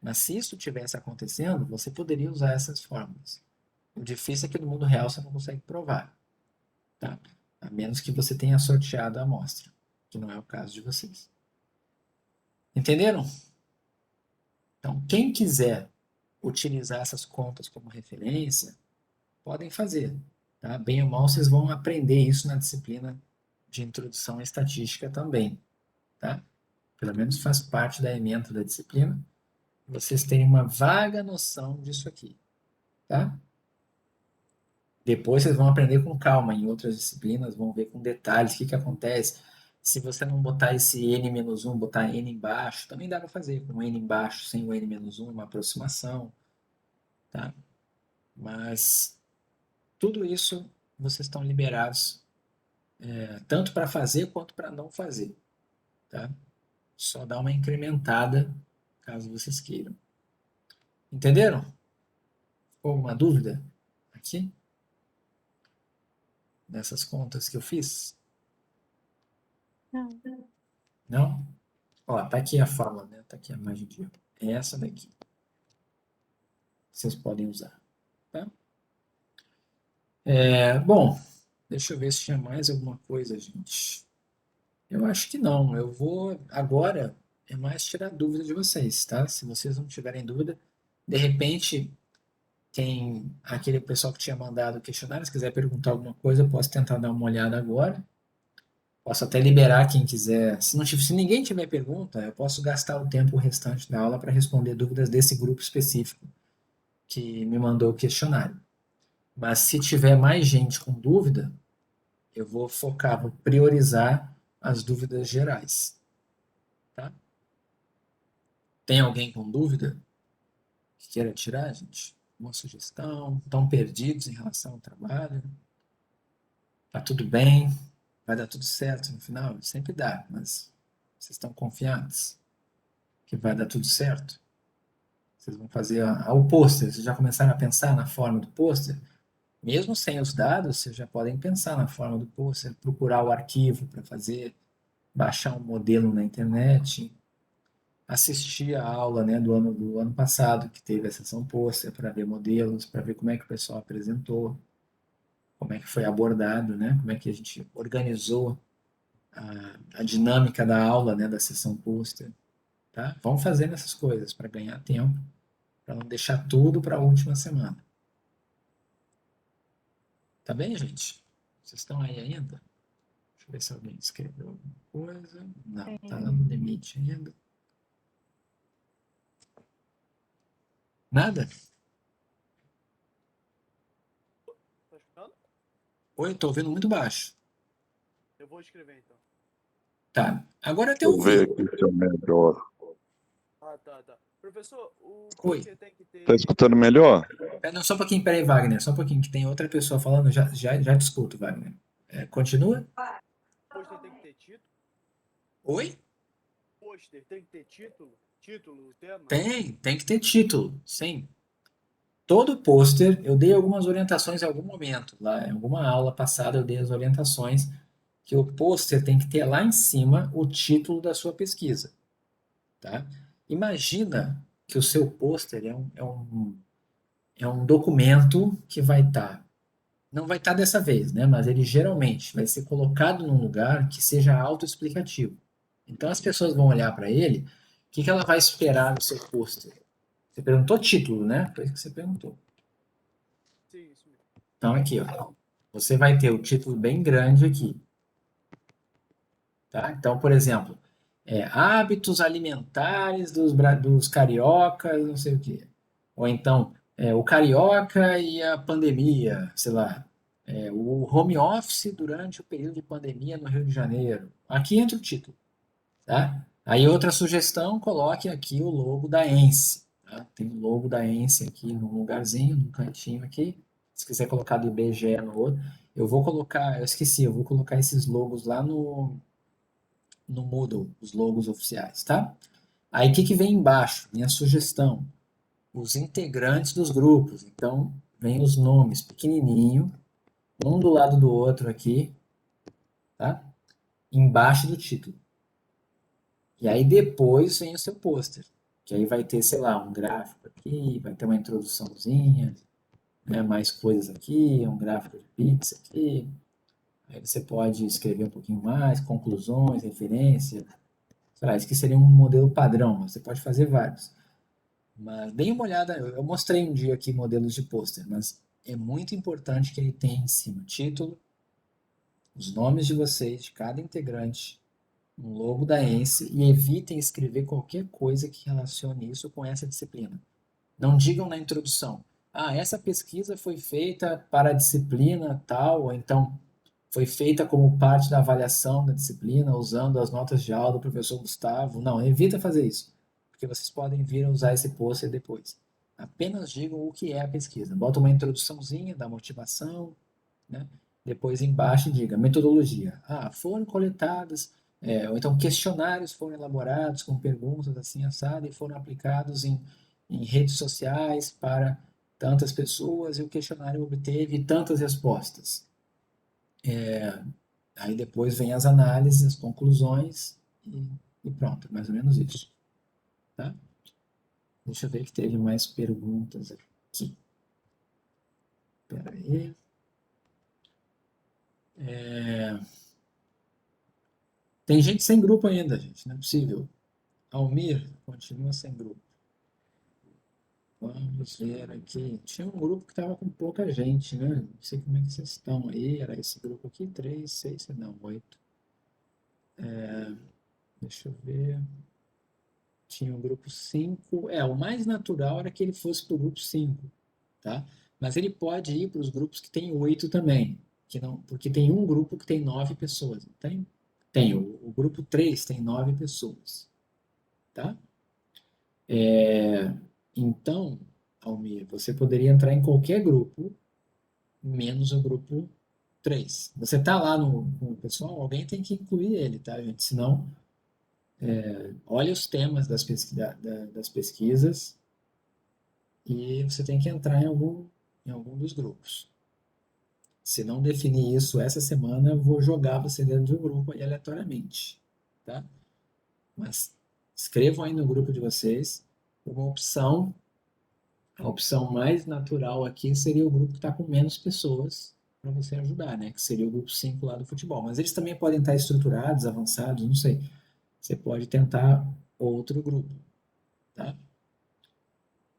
Speaker 1: Mas se isso tivesse acontecendo, você poderia usar essas fórmulas. O difícil é que no mundo real você não consegue provar, tá? A menos que você tenha sorteado a amostra, que não é o caso de vocês. Entenderam? Então, quem quiser utilizar essas contas como referência, podem fazer, tá? Bem ou mal, vocês vão aprender isso na disciplina de introdução à estatística também, tá? Pelo menos faz parte da ementa da disciplina, vocês terem uma vaga noção disso aqui, tá? Depois vocês vão aprender com calma em outras disciplinas, vão ver com detalhes o que acontece. Se você não botar esse n-1, botar n embaixo, também dá para fazer com n embaixo, sem o n-1, uma aproximação, tá? Mas tudo isso vocês estão liberados, tanto para fazer quanto para não fazer, tá? Só dá uma incrementada, caso vocês queiram. Entenderam? Ficou alguma dúvida aqui? Nessas contas que eu fiz?
Speaker 2: Não.
Speaker 1: Não? Ó, tá aqui a fórmula, né? Tá aqui a margem de erro. É essa daqui. Vocês podem usar, tá? Bom, deixa eu ver se tinha mais alguma coisa, gente. Eu acho que não. Eu vou agora é mais tirar dúvida de vocês, tá? Se vocês não tiverem dúvida, de repente aquele pessoal que tinha mandado o questionário, se quiser perguntar alguma coisa, eu posso tentar dar uma olhada agora. Posso até liberar quem quiser. Se ninguém tiver pergunta, eu posso gastar o tempo restante da aula para responder dúvidas desse grupo específico que me mandou o questionário. Mas se tiver mais gente com dúvida, eu vou focar, vou priorizar as dúvidas gerais. Tá? Tem alguém com dúvida que queira tirar, gente? Uma sugestão? Estão perdidos em relação ao trabalho? Tá tudo bem? Vai dar tudo certo no final? Sempre dá, mas vocês estão confiantes que vai dar tudo certo? Vocês vão fazer o pôster, vocês já começaram a pensar na forma do pôster? Mesmo sem os dados, vocês já podem pensar na forma do pôster, procurar o arquivo para fazer, baixar um modelo na internet, assistir a aula, né, do ano passado, que teve a sessão pôster, para ver modelos, para ver como é que o pessoal apresentou, como é que foi abordado, né, como é que a gente organizou a dinâmica da aula, né, da sessão pôster. Tá? Vamos fazendo essas coisas para ganhar tempo, para não deixar tudo para a última semana. Tá bem, gente? Vocês estão aí ainda? Deixa eu ver se alguém escreveu alguma coisa. Não, tá lá no limite ainda. Nada?
Speaker 5: Tá escutando?
Speaker 1: Oi, tô ouvindo muito baixo.
Speaker 5: Eu vou escrever então.
Speaker 1: Tá, agora até
Speaker 6: Deixa eu ver
Speaker 1: ouvi.
Speaker 6: aqui se é melhor.
Speaker 5: Ah, tá. Professor, o
Speaker 1: Oi.
Speaker 5: pôster tem que ter.
Speaker 6: Tá escutando melhor?
Speaker 1: Não, só um pouquinho, peraí, Wagner, só um pouquinho, que tem outra pessoa falando, já te escuto, Wagner. Continua?
Speaker 5: O pôster tem que ter título?
Speaker 1: Oi?
Speaker 5: O pôster tem que ter título? Título, tema?
Speaker 1: Tem que ter título, sim. Todo pôster, eu dei algumas orientações em algum momento, lá em alguma aula passada eu dei as orientações que o pôster tem que ter lá em cima o título da sua pesquisa, tá? Imagina que o seu pôster é um documento que vai estar, não vai estar dessa vez, né? Mas ele geralmente vai ser colocado num lugar que seja autoexplicativo. Então as pessoas vão olhar para ele, o que ela vai esperar no seu pôster? Você perguntou título, né? Foi isso que você perguntou.
Speaker 5: Sim, isso mesmo.
Speaker 1: Então aqui, ó, você vai ter o título bem grande aqui. Tá? Então, por exemplo, hábitos alimentares dos cariocas, não sei o quê. Ou então, o carioca e a pandemia, sei lá. O home office durante o período de pandemia no Rio de Janeiro. Aqui entra o título, tá? Aí outra sugestão, coloque aqui o logo da ENSE, tá? Tem o logo da ENSE aqui num lugarzinho, num cantinho aqui. Se quiser colocar do IBGE no outro, eu esqueci, eu vou colocar esses logos lá no Moodle, os logos oficiais, tá? Aí o que que vem embaixo? Minha sugestão, os integrantes dos grupos. Então, vem os nomes pequenininho, um do lado do outro aqui, tá? Embaixo do título. E aí depois vem o seu pôster, que aí vai ter, sei lá, um gráfico aqui, vai ter uma introduçãozinha, né, mais coisas aqui, um gráfico de pizza aqui. Aí você pode escrever um pouquinho mais, conclusões, referência. Sei lá, isso que seria um modelo padrão, mas você pode fazer vários. Mas deem uma olhada, eu mostrei um dia aqui modelos de pôster, mas é muito importante que ele tenha em cima título, os nomes de vocês, de cada integrante, um logo da ENSE e evitem escrever qualquer coisa que relacione isso com essa disciplina. Não digam na introdução, essa pesquisa foi feita para a disciplina tal, ou então foi feita como parte da avaliação da disciplina, usando as notas de aula do professor Gustavo. Não, evita fazer isso, porque vocês podem vir a usar esse pôster depois. Apenas digam o que é a pesquisa. Bota uma introduçãozinha da motivação, né? Depois embaixo diga metodologia. Foram coletadas, ou então questionários foram elaborados com perguntas assim assado e foram aplicados em redes sociais para tantas pessoas e o questionário obteve tantas respostas. Aí depois vem as análises, as conclusões e pronto, mais ou menos isso. Tá? Deixa eu ver que teve mais perguntas aqui. Espera aí. Tem gente sem grupo ainda, gente, não é possível. Almir continua sem grupo. Vamos ver aqui. Tinha um grupo que estava com pouca gente, né? Não sei como é que vocês estão aí. Era esse grupo aqui, 3, 6, não, 8. Deixa eu ver. Tinha o grupo 5. O mais natural era que ele fosse para o grupo 5, tá? Mas ele pode ir para os grupos que tem 8 também. Que não, porque tem um grupo que tem 9 pessoas. Tem o grupo 3 tem 9 pessoas, tá? Então, Almir, você poderia entrar em qualquer grupo, menos o grupo 3. Você está lá com o pessoal, alguém tem que incluir ele, tá, gente? Senão, olha os temas das pesquisas e você tem que entrar em algum dos grupos. Se não definir isso essa semana, eu vou jogar você dentro de um grupo aí aleatoriamente, tá? Mas escrevam aí no grupo de vocês uma opção. A opção mais natural aqui seria o grupo que está com menos pessoas para você ajudar, né? Que seria o grupo 5 lá do futebol. Mas eles também podem estar estruturados, avançados, não sei. Você pode tentar outro grupo, tá?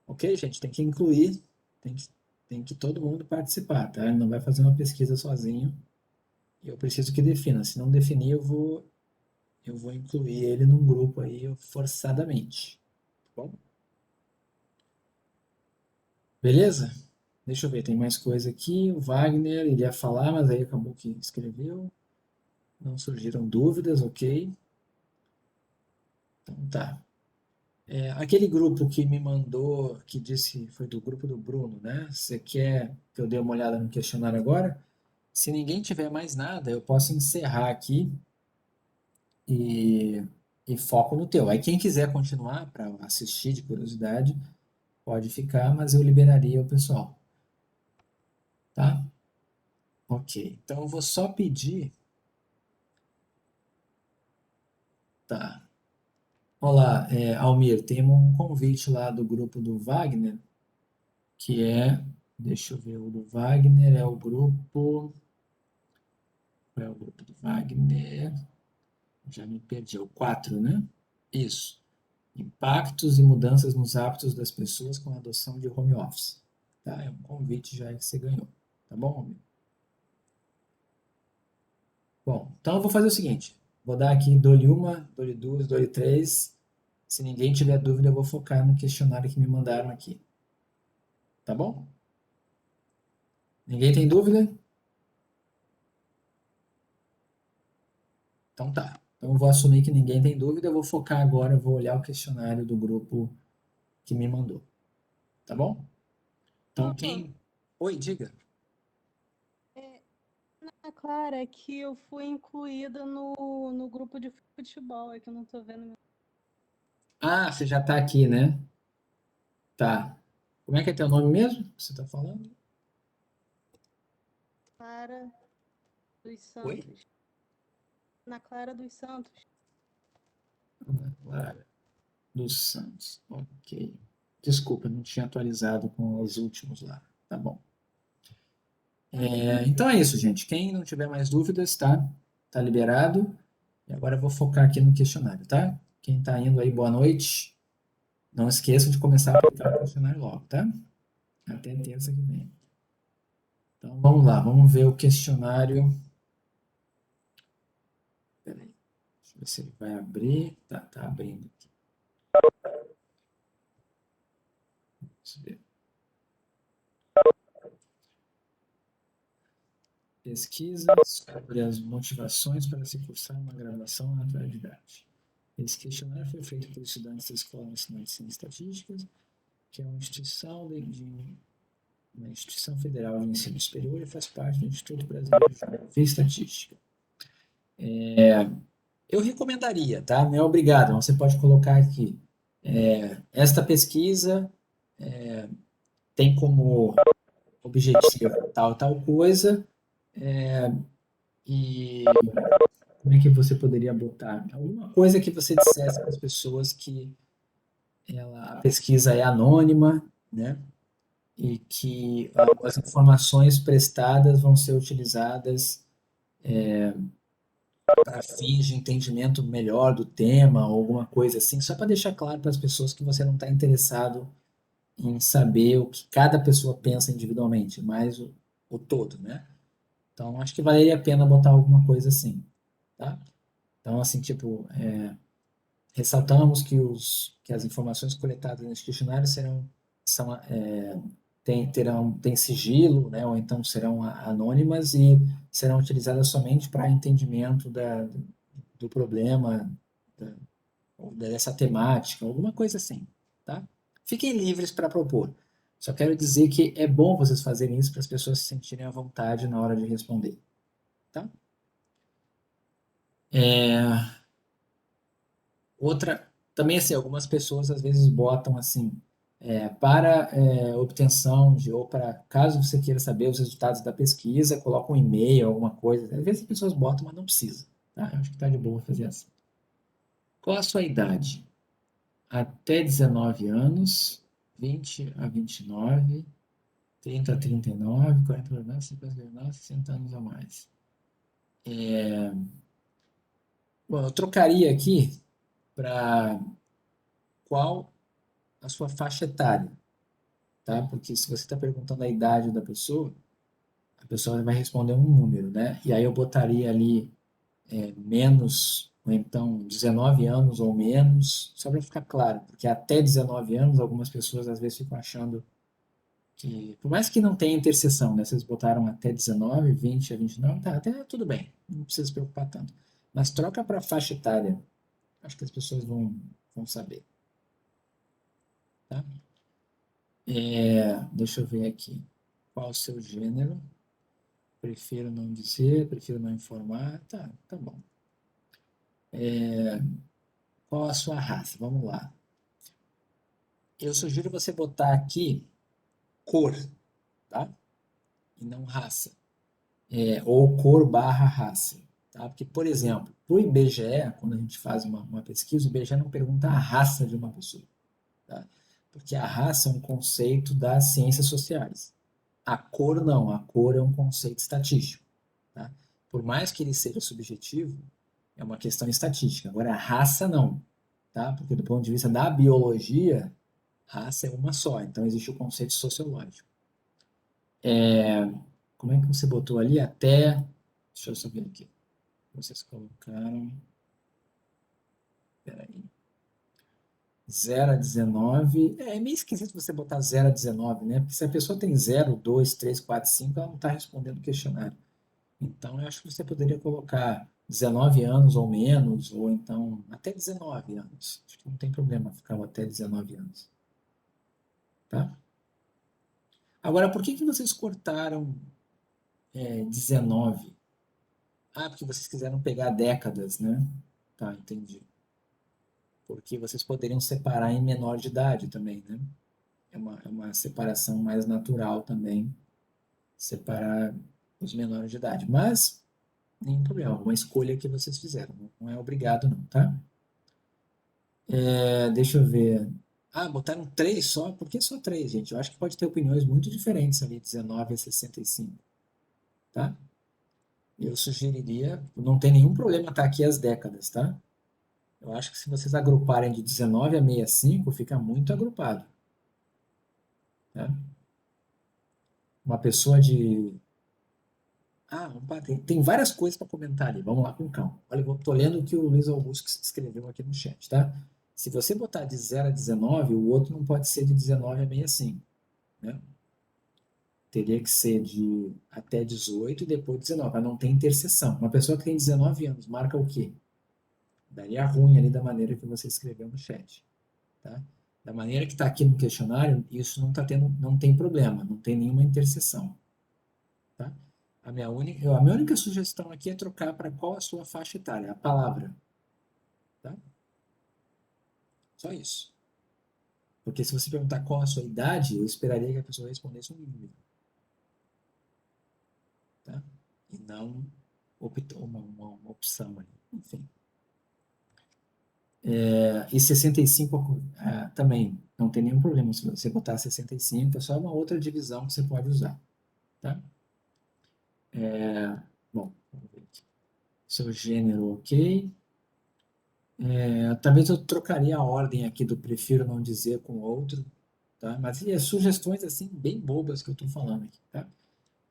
Speaker 1: Ok, gente? Tem que incluir, tem que todo mundo participar, tá? Ele não vai fazer uma pesquisa sozinho. Eu preciso que defina. Se não definir, eu vou incluir ele num grupo aí forçadamente, tá bom? Beleza? Deixa eu ver, tem mais coisa aqui. O Wagner, ele ia falar, mas aí acabou que escreveu. Não surgiram dúvidas, ok. Então tá. Aquele grupo que me mandou, que disse, foi do grupo do Bruno, né? Você quer que eu dê uma olhada no questionário agora? Se ninguém tiver mais nada, eu posso encerrar aqui e, e foco no teu. Aí quem quiser continuar para assistir de curiosidade, pode ficar, mas eu liberaria o pessoal. Tá? Ok. Então eu vou só pedir. Tá. Olá, Almir, tem um convite lá do grupo do Wagner, que deixa eu ver, o do Wagner é o grupo, qual é o grupo do Wagner? Já me perdi, é o 4, né? Isso. Impactos e mudanças nos hábitos das pessoas com a adoção de home office. Tá? É um convite já que você ganhou. Tá bom, Almir? Bom, então eu vou fazer o seguinte, Vou dar aqui, dou-lhe uma, dou-lhe duas, dou-lhe três. Se ninguém tiver dúvida, eu vou focar no questionário que me mandaram aqui. Tá bom? Ninguém tem dúvida? Então tá. Então eu vou assumir que ninguém tem dúvida. Eu vou focar agora, eu vou olhar o questionário do grupo que me mandou. Tá bom? Então quem... Oi, diga.
Speaker 7: A Clara, é que eu fui incluída no grupo de futebol, é que eu não tô vendo meu.
Speaker 1: Ah, você já tá aqui, né? Tá. Como é que é teu nome mesmo que você tá falando?
Speaker 7: Clara dos
Speaker 1: Oi?
Speaker 7: Santos. Na Clara dos Santos.
Speaker 1: Ana Clara dos Santos. Ok. Desculpa, não tinha atualizado com os últimos lá. Tá bom. Então é isso, gente. Quem não tiver mais dúvidas, tá? Tá liberado. E agora eu vou focar aqui no questionário, tá? Quem tá indo aí, boa noite. Não esqueça de começar a aplicar o questionário logo, tá? Até terça que vem. Então vamos lá, vamos ver o questionário. Peraí, deixa eu ver se ele vai abrir. Tá abrindo aqui. Vamos ver. Pesquisa sobre as motivações para se cursar uma graduação na atualidade. Esse questionário foi feito por estudantes da Escola Nacional de Ciências Estatísticas, que é uma instituição federal de ensino superior e faz parte do Instituto Brasileiro de Geografia e Estatística. Eu recomendaria, tá? Não é obrigado, você pode colocar aqui. Esta pesquisa tem como objetivo tal coisa, e como é que você poderia botar? Alguma coisa que você dissesse para as pessoas que a pesquisa é anônima, né? E que as informações prestadas vão ser utilizadas para fins de entendimento melhor do tema, ou alguma coisa assim, só para deixar claro para as pessoas que você não está interessado em saber o que cada pessoa pensa individualmente, mas o todo, né? Então, acho que valeria a pena botar alguma coisa assim, tá? Então, assim, tipo, ressaltamos que as informações coletadas neste questionário têm sigilo, né, ou então serão anônimas e serão utilizadas somente para entendimento do problema, da, ou dessa temática, alguma coisa assim, tá? Fiquem livres para propor. Só quero dizer que é bom vocês fazerem isso para as pessoas se sentirem à vontade na hora de responder, tá? Outra, também assim, algumas pessoas às vezes botam assim, para obtenção de, ou para, caso você queira saber os resultados da pesquisa, coloca um e-mail, alguma coisa. Às vezes as pessoas botam, mas não precisa, tá? Eu acho que tá de boa fazer assim. Qual a sua idade? Até 19 anos, 20 a 29, 30 a 39, 40 a 49, 50 a 59, 60 anos ou mais. Bom, eu trocaria aqui para qual a sua faixa etária, tá? Porque se você está perguntando a idade da pessoa, a pessoa vai responder um número, né? E aí eu botaria ali menos, ou então 19 anos ou menos, só para ficar claro, porque até 19 anos algumas pessoas às vezes ficam achando que, por mais que não tenha interseção, né? Vocês botaram até 19, 20 a 29, tá, até tudo bem, não precisa se preocupar tanto. Mas troca para faixa etária, acho que as pessoas vão saber, tá? Deixa eu ver aqui. Qual o seu gênero? Prefiro não dizer, prefiro não informar. Tá bom. Qual a sua raça? Vamos lá. Eu sugiro você botar aqui cor, tá? E não raça. Ou cor barra raça. Tá? Porque, por exemplo, para o IBGE, quando a gente faz uma pesquisa, o IBGE não pergunta a raça de uma pessoa. Tá? Porque a raça é um conceito das ciências sociais. A cor não, a cor é um conceito estatístico. Tá? Por mais que ele seja subjetivo, é uma questão estatística. Agora, a raça não, tá? Porque do ponto de vista da biologia, raça é uma só, então existe o conceito sociológico. Como é que você botou ali? Deixa eu só ver aqui. Vocês colocaram Peraí. 0 a 19. É meio esquisito você botar 0 a 19, né? Porque se a pessoa tem 0, 2, 3, 4, 5, ela não está respondendo o questionário. Então, eu acho que você poderia colocar 19 anos ou menos, ou então até 19 anos. Acho que não tem problema ficar até 19 anos. Tá? Agora, por que vocês cortaram 19? Ah, porque vocês quiseram pegar décadas, né? Tá, entendi. Porque vocês poderiam separar em menor de idade também, né? É uma separação mais natural também, separar os menores de idade. Mas, nenhum problema, uma escolha que vocês fizeram, não é obrigado não, tá? Deixa eu ver. Ah, botaram 3 só? Por que só 3, gente? Eu acho que pode ter opiniões muito diferentes ali, 19 a 65, tá? Eu sugeriria, não tem nenhum problema estar aqui as décadas, tá? Eu acho que se vocês agruparem de 19 a 65, fica muito agrupado, tá? Uma pessoa de... Ah, tem várias coisas para comentar ali, vamos lá com calma. Olha, eu estou lendo o que o Luiz Augusto escreveu aqui no chat, tá? Se você botar de 0 a 19, o outro não pode ser de 19 a 65, né? Teria que ser de até 18 e depois 19, para não ter interseção. Uma pessoa que tem 19 anos, marca o quê? Daria ruim ali da maneira que você escreveu no chat, tá? Da maneira que está aqui no questionário, isso não tem problema, não tem nenhuma interseção, tá? A minha única sugestão aqui é trocar para qual a sua faixa etária, a palavra, tá? Só isso. Porque se você perguntar qual a sua idade, eu esperaria que a pessoa respondesse um número, tá? E não uma opção ali, enfim. E 65 também não tem nenhum problema se você botar 65, é só uma outra divisão que você pode usar, tá? Bom, vamos ver aqui. Seu gênero, ok. Talvez eu trocaria a ordem aqui do prefiro não dizer com outro, tá? Mas sugestões assim bem bobas que eu estou falando aqui, tá?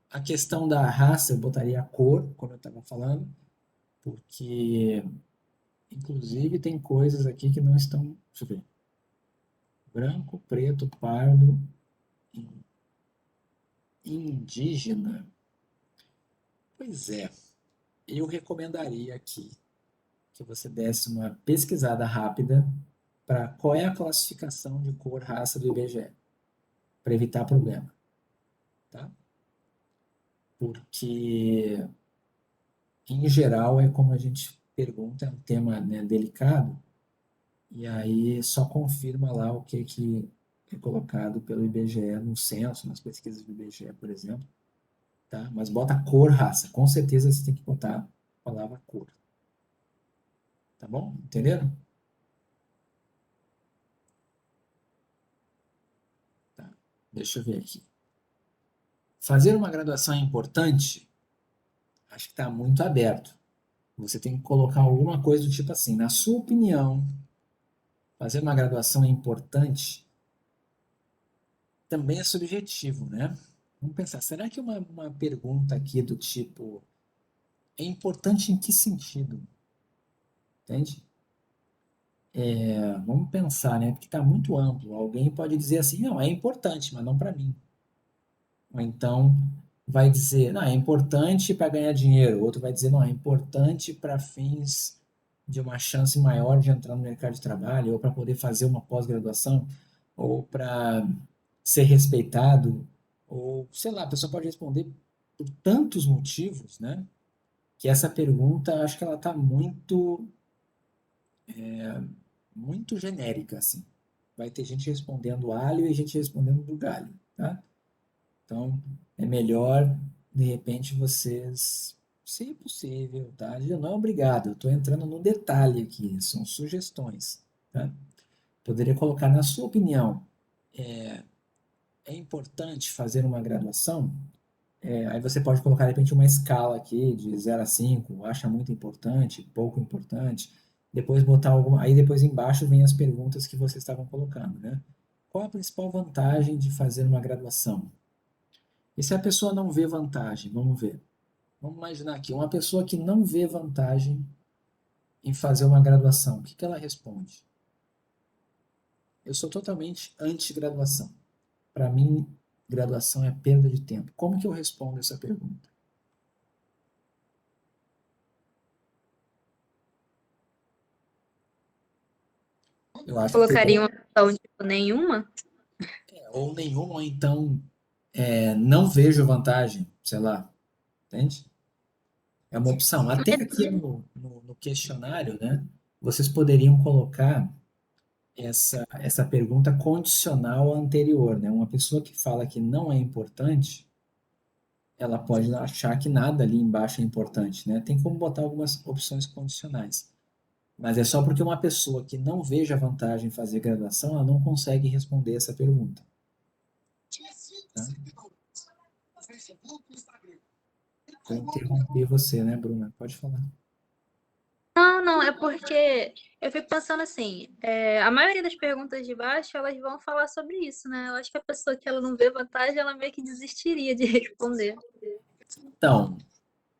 Speaker 1: A questão da raça eu botaria a cor, como eu estava falando, porque inclusive tem coisas aqui que não estão, deixa eu ver, branco, preto, pardo, indígena. Pois é, eu recomendaria aqui que você desse uma pesquisada rápida para qual é a classificação de cor, raça do IBGE, para evitar problema, tá? Porque, em geral, é como a gente pergunta, é um tema, né, delicado, e aí só confirma lá o que é colocado pelo IBGE no censo, nas pesquisas do IBGE, por exemplo, tá? Mas bota cor, raça, com certeza você tem que botar a palavra cor, tá bom? Entenderam? Tá. Deixa eu ver aqui. Fazer uma graduação é importante? Acho que está muito aberto. Você tem que colocar alguma coisa do tipo assim, na sua opinião, fazer uma graduação é importante? Também é subjetivo, né? Vamos pensar, será que uma pergunta aqui do tipo, é importante em que sentido? Entende? Vamos pensar, né? Porque está muito amplo. Alguém pode dizer assim, não, é importante, mas não para mim. Ou então vai dizer, não, é importante para ganhar dinheiro. O outro vai dizer, não, é importante para fins de uma chance maior de entrar no mercado de trabalho, ou para poder fazer uma pós-graduação, ou para ser respeitado, ou sei lá, a pessoa pode responder por tantos motivos, né? Que essa pergunta, acho que ela está muito genérica, assim. Vai ter gente respondendo alho e gente respondendo bugalho, tá? Então, é melhor, de repente, vocês, se possível, tá? Não é obrigado, eu estou entrando no detalhe aqui, são sugestões, tá? Poderia colocar, na sua opinião, é importante fazer uma graduação? Aí você pode colocar, de repente, uma escala aqui de 0 a 5, acha muito importante, pouco importante, depois botar alguma, aí depois embaixo vem as perguntas que vocês estavam colocando, né? Qual a principal vantagem de fazer uma graduação? E se a pessoa não vê vantagem? Vamos ver. Vamos imaginar aqui, uma pessoa que não vê vantagem em fazer uma graduação, o que que ela responde? Eu sou totalmente anti-graduação. Para mim, graduação é perda de tempo. Como que eu respondo essa pergunta? Eu acho que
Speaker 3: Colocaria uma opção tipo nenhuma?
Speaker 1: ou nenhuma, ou então não vejo vantagem, sei lá, entende? É uma opção. Até aqui no questionário, né, vocês poderiam colocar essa pergunta condicional à anterior, né? Uma pessoa que fala que não é importante, ela pode achar que nada ali embaixo é importante, né? Tem como botar algumas opções condicionais. Mas é só porque uma pessoa que não veja vantagem em fazer graduação, ela não consegue responder essa pergunta. Tá? Vou interromper você, né, Bruna? Pode falar.
Speaker 3: Não, é porque eu fico pensando assim, a maioria das perguntas de baixo, elas vão falar sobre isso, né? Eu acho que a pessoa que ela não vê vantagem, ela meio que desistiria de responder.
Speaker 1: Então,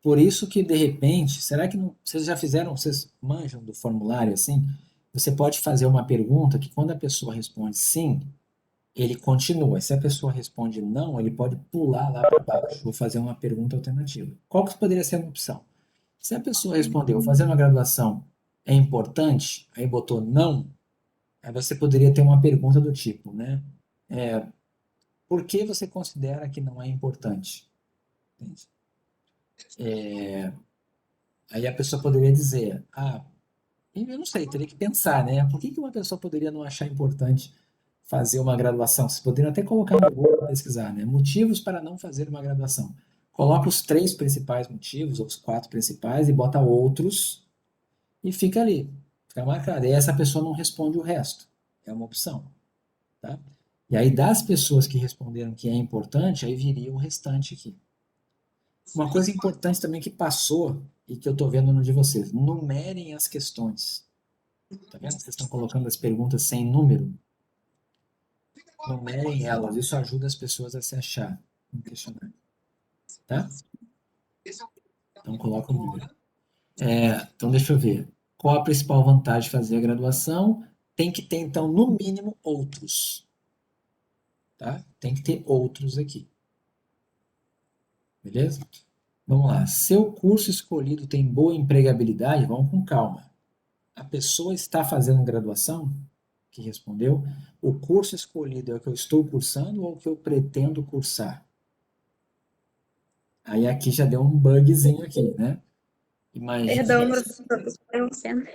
Speaker 1: por isso que, de repente, será que não, vocês já fizeram, vocês manjam do formulário assim? Você pode fazer uma pergunta que quando a pessoa responde sim, ele continua. Se a pessoa responde não, ele pode pular lá para baixo. Vou fazer uma pergunta alternativa. Qual que poderia ser uma opção? Se a pessoa respondeu, fazer uma graduação é importante, aí botou não, aí você poderia ter uma pergunta do tipo, né? Por que você considera que não é importante? Entende? Aí a pessoa poderia dizer, eu não sei, teria que pensar, né? Por que que uma pessoa poderia não achar importante fazer uma graduação? Vocês poderiam até colocar no Google para pesquisar, né? Motivos para não fazer uma graduação. Coloca os 3 principais motivos, ou os 4 principais, e bota outros, e fica ali, fica marcado. E essa pessoa não responde o resto. É uma opção, tá? E aí, das pessoas que responderam que é importante, aí viria o restante aqui. Uma coisa importante também que passou, e que eu estou vendo no de vocês, numerem as questões. Tá vendo? Vocês estão colocando as perguntas sem número. Numerem elas. Isso ajuda as pessoas a se achar no questionário. Tá? Então, coloca o número. Então, deixa eu ver. Qual a principal vantagem de fazer a graduação? Tem que ter, então, no mínimo, outros. Tá? Tem que ter outros aqui. Beleza? Vamos lá. Seu curso escolhido tem boa empregabilidade? Vamos com calma. A pessoa está fazendo graduação? Que respondeu. O curso escolhido é o que eu estou cursando ou o que eu pretendo cursar? Aí aqui já deu um bugzinho aqui, né?
Speaker 3: Perdão,
Speaker 1: Imagina.
Speaker 3: professor, tô interrompendo.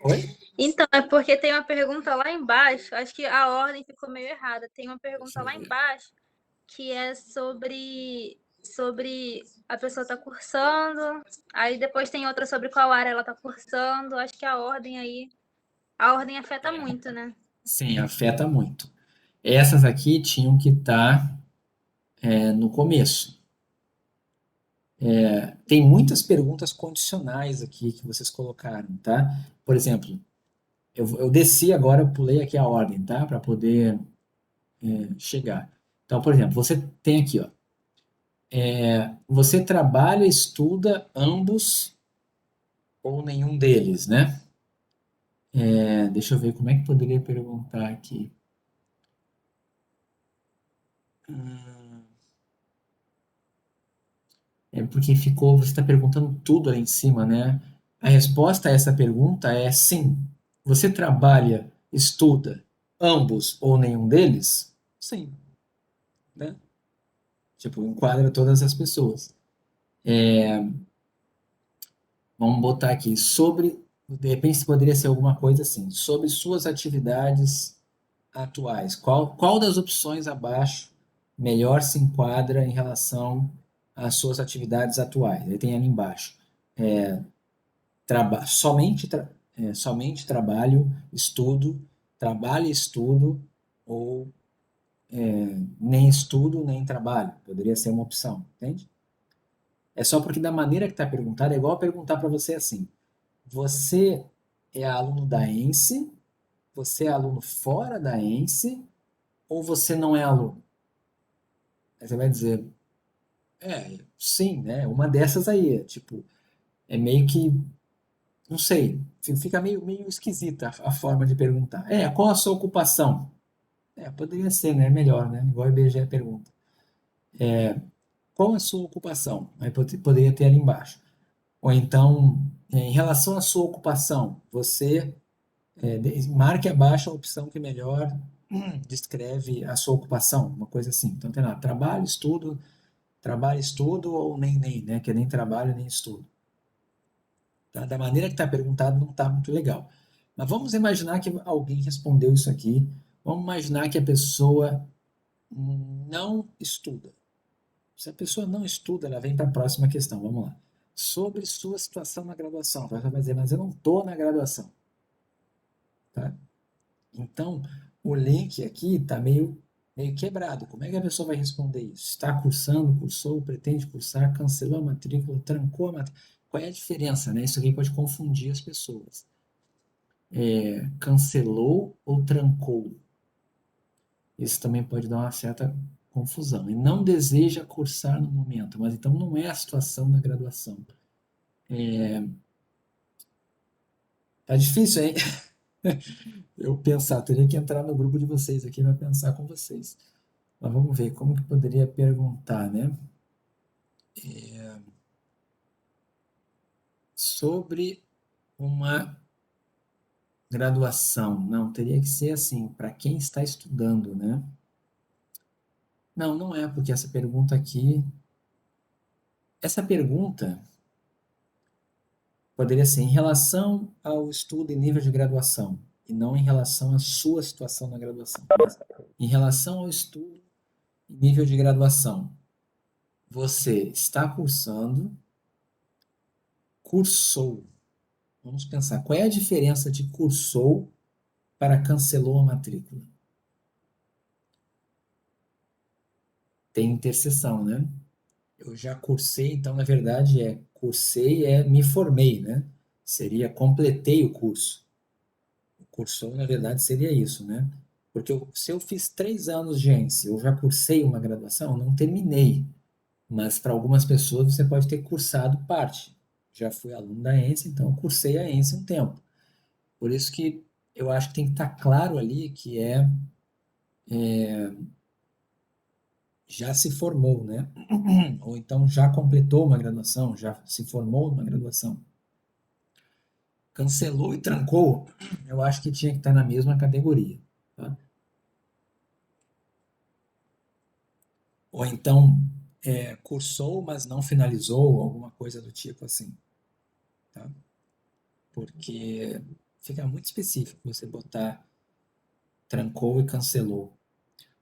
Speaker 1: Oi?
Speaker 3: Então, é porque tem uma pergunta lá embaixo, acho que a ordem ficou meio errada. Tem uma pergunta
Speaker 1: Deixa eu
Speaker 3: lá
Speaker 1: ver.
Speaker 3: embaixo que é sobre a pessoa tá cursando, aí depois tem outra sobre qual área ela tá cursando. Acho que a ordem afeta muito, né?
Speaker 1: Sim, afeta muito. Essas aqui tinham que estar no começo. Tem muitas perguntas condicionais aqui que vocês colocaram, tá? Por exemplo, eu desci agora, eu pulei aqui a ordem, tá? Para poder chegar. Então, por exemplo, você tem aqui, ó. Você trabalha e estuda ambos ou nenhum deles, né? Deixa eu ver como é que poderia perguntar aqui. Porque você está perguntando tudo ali em cima, né? A resposta a essa pergunta é sim. Você trabalha, estuda ambos ou nenhum deles? Sim, né? Tipo, enquadra todas as pessoas. Vamos botar aqui de repente poderia ser alguma coisa assim, sobre suas atividades atuais. Qual das opções abaixo melhor se enquadra em relação às suas atividades atuais? Aí tem ali embaixo. Somente trabalho, trabalho e estudo, ou nem estudo, nem trabalho. Poderia ser uma opção, entende? É só porque da maneira que está perguntado, é igual perguntar para você assim, você é aluno da ENSE, você é aluno fora da ENSE, ou você não é aluno? Aí você vai dizer, sim, né? Uma dessas aí, tipo, é meio que não sei, fica meio esquisita a forma de perguntar. Qual a sua ocupação? Poderia ser, né? Melhor, né? Igual o IBGE pergunta. Qual a sua ocupação? Aí poderia ter ali embaixo. Ou então, em relação à sua ocupação, você marque abaixo a opção que melhor descreve a sua ocupação, uma coisa assim. Então tem lá, trabalho, estudo ou nem, né? Que é nem trabalho nem estudo. Tá? Da maneira que está perguntado não está muito legal. Mas vamos imaginar que alguém respondeu isso aqui. Vamos imaginar que a pessoa não estuda. Se a pessoa não estuda, ela vem para a próxima questão. Vamos lá. Sobre sua situação na graduação. Você vai dizer, mas eu não estou na graduação. Tá? Então, o link aqui está meio quebrado. Como é que a pessoa vai responder isso? Está cursando, cursou, pretende cursar, cancelou a matrícula, trancou a matrícula. Qual é a diferença, né? Isso aqui pode confundir as pessoas. Cancelou ou trancou? Isso também pode dar uma certa confusão. E não deseja cursar no momento, mas então não é a situação da graduação. Tá difícil, hein? Eu pensar, teria que entrar no grupo de vocês aqui para pensar com vocês. Mas vamos ver como que poderia perguntar, né? Sobre uma graduação. Não, teria que ser assim, para quem está estudando, né? Não, não é, porque essa pergunta aqui. Essa pergunta poderia ser em relação ao estudo e nível de graduação, e não em relação à sua situação na graduação. Mas em relação ao estudo e nível de graduação, você está cursando, cursou. Vamos pensar, qual é a diferença de cursou para cancelou a matrícula? Tem interseção, né? Eu já cursei, então, na verdade, cursei me formei, né? Seria completei o curso. O cursou, na verdade, seria isso, né? Porque se eu fiz 3 anos de ENSE, eu já cursei uma graduação, eu não terminei. Mas para algumas pessoas você pode ter cursado parte. Já fui aluno da ENSE, então eu cursei a ENSE um tempo. Por isso que eu acho que tem que estar claro ali que já se formou, né? Ou então já completou uma graduação, já se formou numa graduação. Cancelou e trancou, eu acho que tinha que estar na mesma categoria. Tá? Ou então cursou, mas não finalizou, alguma coisa do tipo assim. Tá? Porque fica muito específico você botar trancou e cancelou.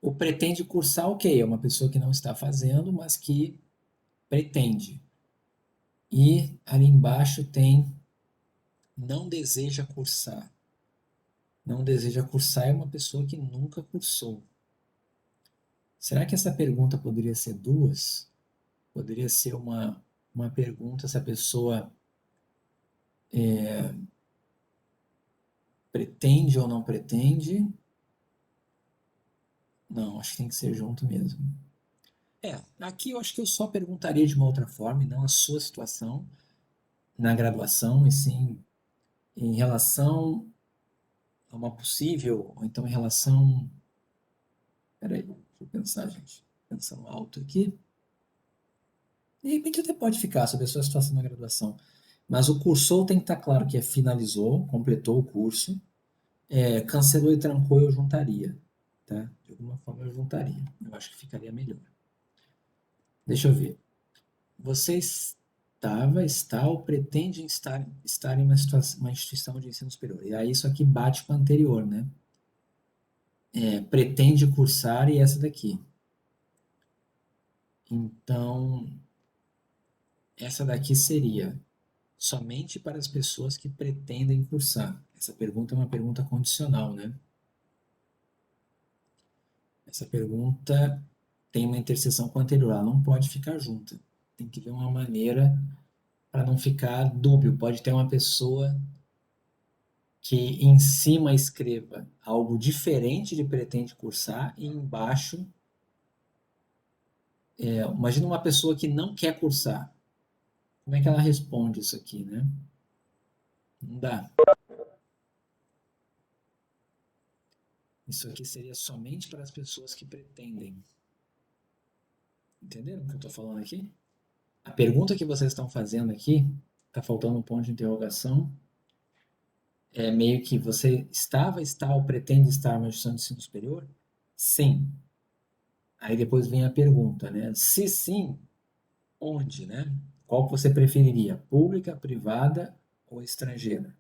Speaker 1: O pretende cursar, ok, é uma pessoa que não está fazendo, mas que pretende. E ali embaixo tem não deseja cursar. Não deseja cursar é uma pessoa que nunca cursou. Será que essa pergunta poderia ser duas? Poderia ser uma pergunta se a pessoa pretende ou não pretende? Não, acho que tem que ser junto mesmo. Aqui eu acho que eu só perguntaria de uma outra forma, e não a sua situação na graduação, e sim em relação a uma possível, ou então em relação... Peraí, deixa eu pensar, gente. Pensando alto aqui. De repente até pode ficar sobre a sua situação na graduação. Mas o cursou tem que estar claro que finalizou, completou o curso. Cancelou e trancou eu juntaria. Tá? De alguma forma eu juntaria. Eu acho que ficaria melhor. Deixa eu ver. Você está ou pretende estar em uma instituição de ensino superior. E aí isso aqui bate com a anterior, né? Pretende cursar e essa daqui. Então, essa daqui seria somente para as pessoas que pretendem cursar. Essa pergunta é uma pergunta condicional, né? Essa pergunta tem uma interseção com a anterior, ela não pode ficar junta. Tem que ver uma maneira para não ficar dúbio. Pode ter uma pessoa que em cima escreva algo diferente de pretende cursar e embaixo imagina uma pessoa que não quer cursar. Como é que ela responde isso aqui, né? Não dá. Isso aqui seria somente para as pessoas que pretendem. Entenderam o que eu estou falando aqui? A pergunta que vocês estão fazendo aqui, está faltando um ponto de interrogação, é meio que você está ou pretende estar na instituição de ensino superior? Sim. Aí depois vem a pergunta, né? Se sim, onde, né? Qual que você preferiria? Pública, privada ou estrangeira?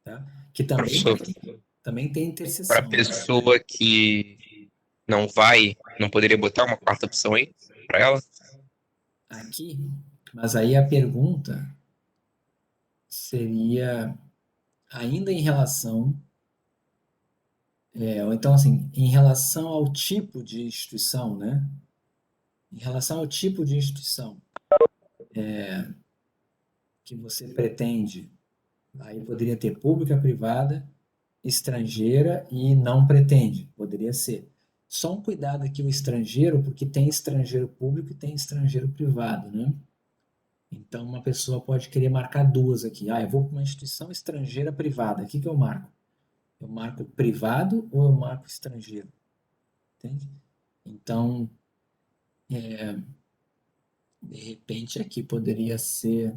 Speaker 1: Tá? Que
Speaker 8: Professor,
Speaker 1: também tem
Speaker 8: para
Speaker 1: interseção, né?
Speaker 8: pessoa que não vai, não poderia botar uma quarta opção aí para ela?
Speaker 1: Aqui, mas aí a pergunta seria ainda em relação, ou então assim, em relação ao tipo de instituição, né? Em relação ao tipo de instituição que você pretende, aí poderia ter pública, privada, estrangeira e não pretende, poderia ser. Só um cuidado aqui o estrangeiro, porque tem estrangeiro público e tem estrangeiro privado, né? Então uma pessoa pode querer marcar duas aqui. Eu vou para uma instituição estrangeira privada. O que eu marco? Eu marco privado ou eu marco estrangeiro? Entende? Então, de repente aqui poderia ser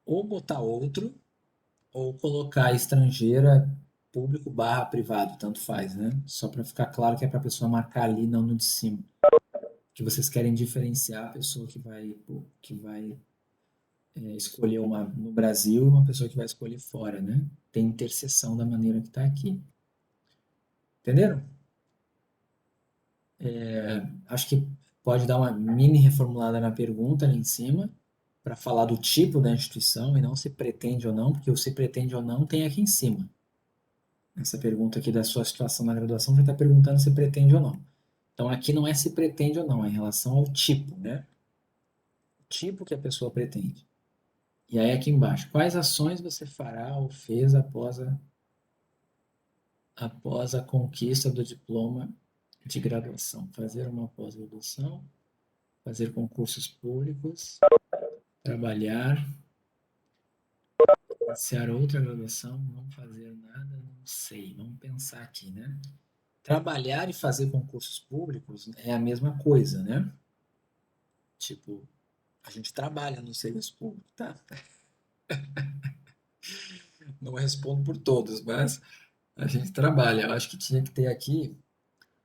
Speaker 1: ou botar outro ou colocar estrangeira público barra privado, tanto faz, né? Só para ficar claro que é para a pessoa marcar ali, não no de cima. Que vocês querem diferenciar a pessoa que vai escolher uma no Brasil e uma pessoa que vai escolher fora, né? Tem interseção da maneira que está aqui. Entenderam? Acho que pode dar uma mini reformulada na pergunta ali em cima, para falar do tipo da instituição e não se pretende ou não, porque o se pretende ou não tem aqui em cima. Essa pergunta aqui da sua situação na graduação já está perguntando se pretende ou não. Então aqui não é se pretende ou não, é em relação ao tipo, né? O tipo que a pessoa pretende. E aí aqui embaixo, quais ações você fará ou fez após a conquista do diploma de graduação? Fazer uma pós-graduação, fazer concursos públicos, trabalhar, iniciar outra graduação, não fazer nada, não sei. Vamos pensar aqui, né? Trabalhar e fazer concursos públicos é a mesma coisa, né? Tipo, a gente trabalha no serviço público, tá? Não respondo por todos, mas a gente trabalha. Eu acho que tinha que ter aqui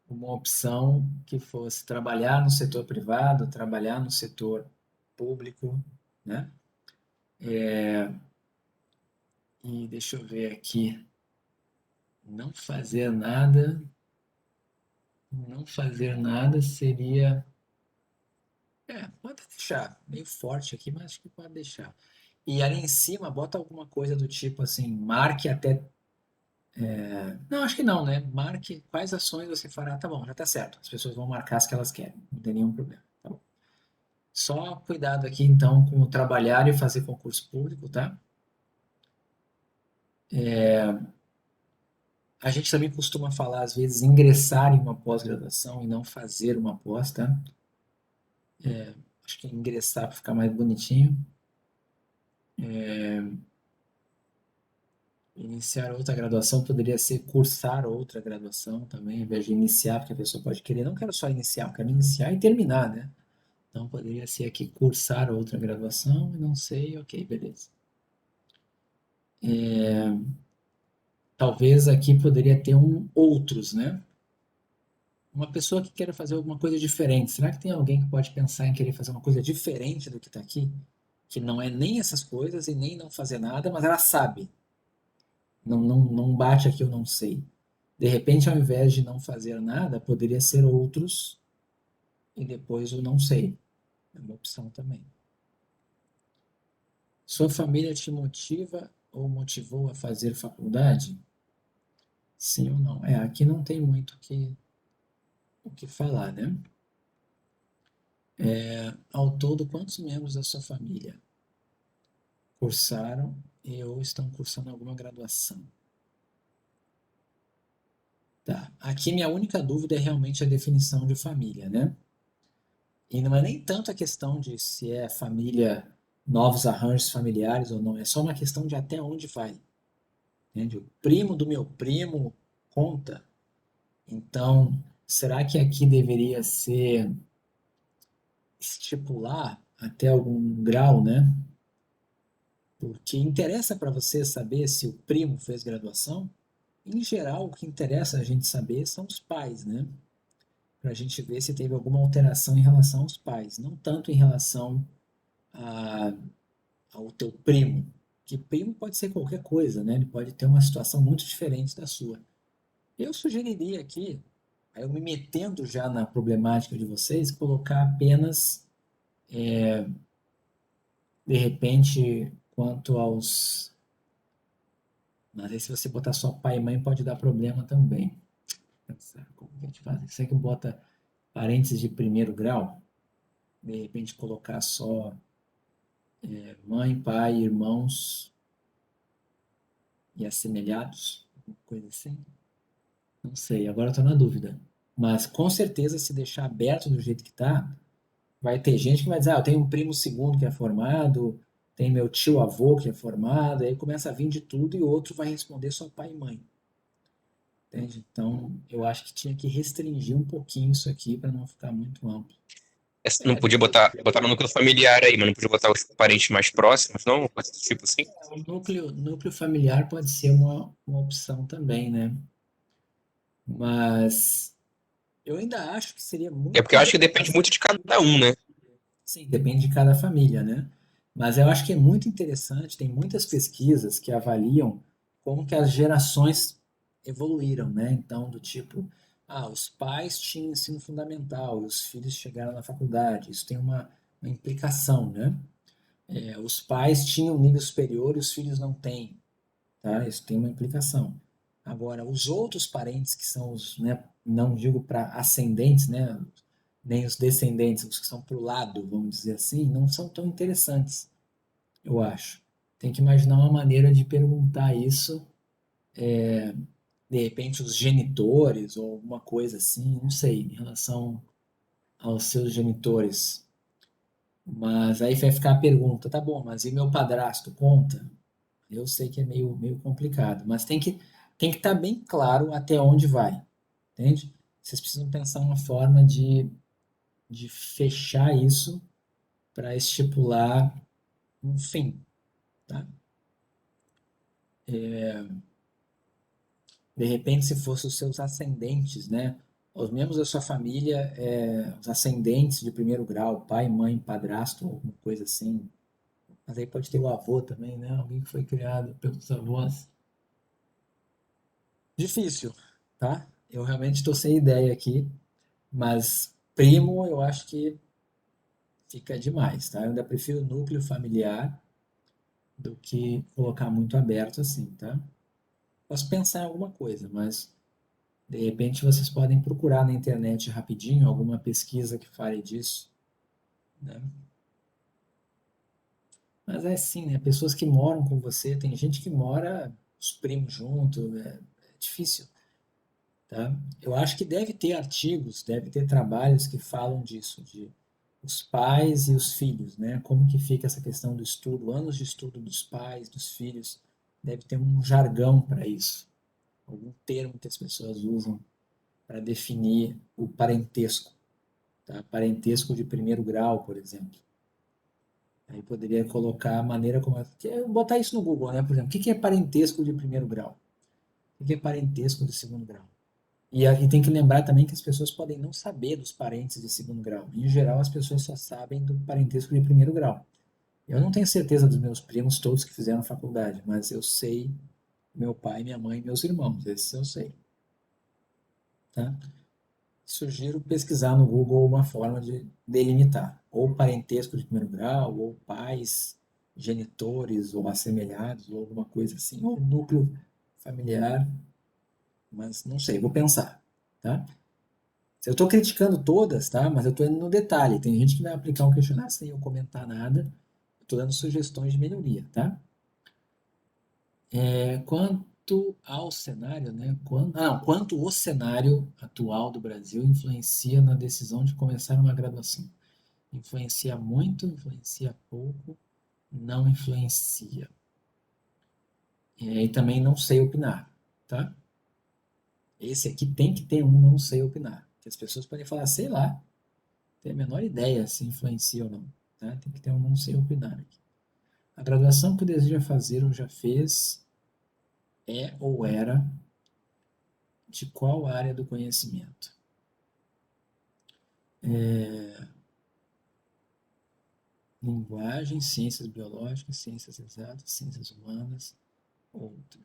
Speaker 1: uma opção que fosse trabalhar no setor privado, trabalhar no setor público, né? E deixa eu ver aqui. Não fazer nada seria. Pode deixar. Meio forte aqui, mas acho que pode deixar. E ali em cima, bota alguma coisa do tipo assim, marque até. Não, acho que não, né? Marque quais ações você fará. Tá bom, já tá certo. As pessoas vão marcar as que elas querem. Não tem nenhum problema. Tá bom. Só cuidado aqui, então, com o trabalhar e fazer concurso público, tá? A gente também costuma falar, às vezes, ingressar em uma pós-graduação e não fazer uma pós, tá? Acho que ingressar para ficar mais bonitinho. Iniciar outra graduação poderia ser cursar outra graduação também, ao invés de iniciar, porque a pessoa pode querer, não quero só iniciar, eu quero iniciar e terminar, né? Então poderia ser aqui cursar outra graduação, não sei, ok, beleza. Talvez aqui poderia ter outros, né? Uma pessoa que queira fazer alguma coisa diferente. Será que tem alguém que pode pensar em querer fazer uma coisa diferente do que está aqui? Que não é nem essas coisas e nem não fazer nada, mas ela sabe. Não bate aqui, eu não sei. De repente, ao invés de não fazer nada, poderia ser outros e depois o não sei. É uma opção também. Sua família te motiva ou motivou a fazer faculdade? Sim ou não? Aqui não tem muito o que falar, né? Ao todo, quantos membros da sua família cursaram ou estão cursando alguma graduação? Tá. Aqui minha única dúvida é realmente a definição de família, né? E não é nem tanto a questão de se é família novos arranjos familiares ou não. É só uma questão de até onde vai. Entende? O primo do meu primo conta. Então, será que aqui deveria ser estipular até algum grau, né? Porque interessa para você saber se o primo fez graduação? Em geral, o que interessa a gente saber são os pais, né? Para a gente ver se teve alguma alteração em relação aos pais, não tanto em relação a, ao teu primo, que primo pode ser qualquer coisa, né? Ele pode ter uma situação muito diferente da sua. Eu sugeriria aqui, aí eu me metendo já na problemática de vocês, colocar apenas, de repente, quanto aos... Mas aí se você botar só pai e mãe pode dar problema também. Pensar como que a gente faz? Você que bota parênteses de primeiro grau, de repente colocar só mãe, pai, irmãos e assemelhados, alguma coisa assim. Não sei, agora eu tô na dúvida. Mas com certeza, se deixar aberto do jeito que tá, vai ter gente que vai dizer, eu tenho um primo segundo que é formado, tem meu tio avô que é formado, aí começa a vir de tudo e o outro vai responder só pai e mãe. Entende? Então, eu acho que tinha que restringir um pouquinho isso aqui para não ficar muito amplo.
Speaker 8: Não podia botar no núcleo familiar aí, mas não podia botar os parentes mais próximos, não? Tipo assim.
Speaker 1: O núcleo familiar pode ser uma opção também, né? Mas eu ainda acho que seria muito
Speaker 8: É porque eu acho que depende muito de cada um, né?
Speaker 1: Sim, depende de cada família, né? Mas eu acho que é muito interessante, tem muitas pesquisas que avaliam como que as gerações evoluíram, né? Então, do tipo, os pais tinham ensino fundamental e os filhos chegaram na faculdade. Isso tem uma implicação, né? Os pais tinham nível superior e os filhos não têm, tá? Isso tem uma implicação. Agora, os outros parentes que são os, né, não digo para ascendentes, né, nem os descendentes, os que são para o lado, vamos dizer assim, não são tão interessantes, eu acho. Tem que imaginar uma maneira de perguntar isso, de repente os genitores ou alguma coisa assim, não sei, em relação aos seus genitores. Mas aí vai ficar a pergunta, tá bom, mas e meu padrasto conta? Eu sei que é meio complicado, mas tem que estar bem claro até onde vai, entende? Vocês precisam pensar uma forma de fechar isso para estipular um fim, tá? De repente, se fossem os seus ascendentes, né? Os membros da sua família, os ascendentes de primeiro grau, pai, mãe, padrasto, alguma coisa assim. Mas aí pode ter o avô também, né? Alguém que foi criado pelos avós. Difícil, tá? Eu realmente estou sem ideia aqui, mas primo eu acho que fica demais, tá? Eu ainda prefiro núcleo familiar do que colocar muito aberto assim, tá? Posso pensar em alguma coisa, mas de repente vocês podem procurar na internet rapidinho alguma pesquisa que fale disso, né? Mas é assim, né? Pessoas que moram com você, tem gente que mora os primos junto, é difícil, tá? Eu acho que deve ter artigos, deve ter trabalhos que falam disso, de os pais e os filhos, né? Como que fica essa questão do estudo, anos de estudo dos pais, dos filhos, deve ter um jargão para isso, algum termo que as pessoas usam para definir o parentesco, tá? Parentesco de primeiro grau, por exemplo. Aí poderia colocar a maneira como... Botar isso no Google, né? Por exemplo, o que é parentesco de primeiro grau? O que é parentesco de segundo grau? E tem que lembrar também que as pessoas podem não saber dos parentes de segundo grau. Em geral, as pessoas só sabem do parentesco de primeiro grau. Eu não tenho certeza dos meus primos todos que fizeram faculdade, mas eu sei meu pai, minha mãe e meus irmãos. Esses eu sei. Tá? Sugiro pesquisar no Google uma forma de delimitar. Ou parentesco de primeiro grau, ou pais, genitores, ou assemelhados, ou alguma coisa assim. Ou núcleo familiar. Mas não sei, vou pensar. Tá? Eu estou criticando todas, tá? Mas eu estou indo no detalhe. Tem gente que vai aplicar um questionário sem eu comentar nada. Eu estou dando sugestões de melhoria, tá? Quanto ao cenário, né? Quanto o cenário atual do Brasil influencia na decisão de começar uma graduação? Influencia muito, influencia pouco? não influencia. E também não sei opinar, tá? Esse aqui tem que ter um não sei opinar. Que as pessoas podem falar, sei lá, tem a menor ideia se influencia ou não, tá? Tem que ter um não sei opinar aqui. A graduação que deseja fazer ou já fez é ou era de qual área do conhecimento? Linguagem, ciências biológicas, ciências exatas, ciências humanas, outro.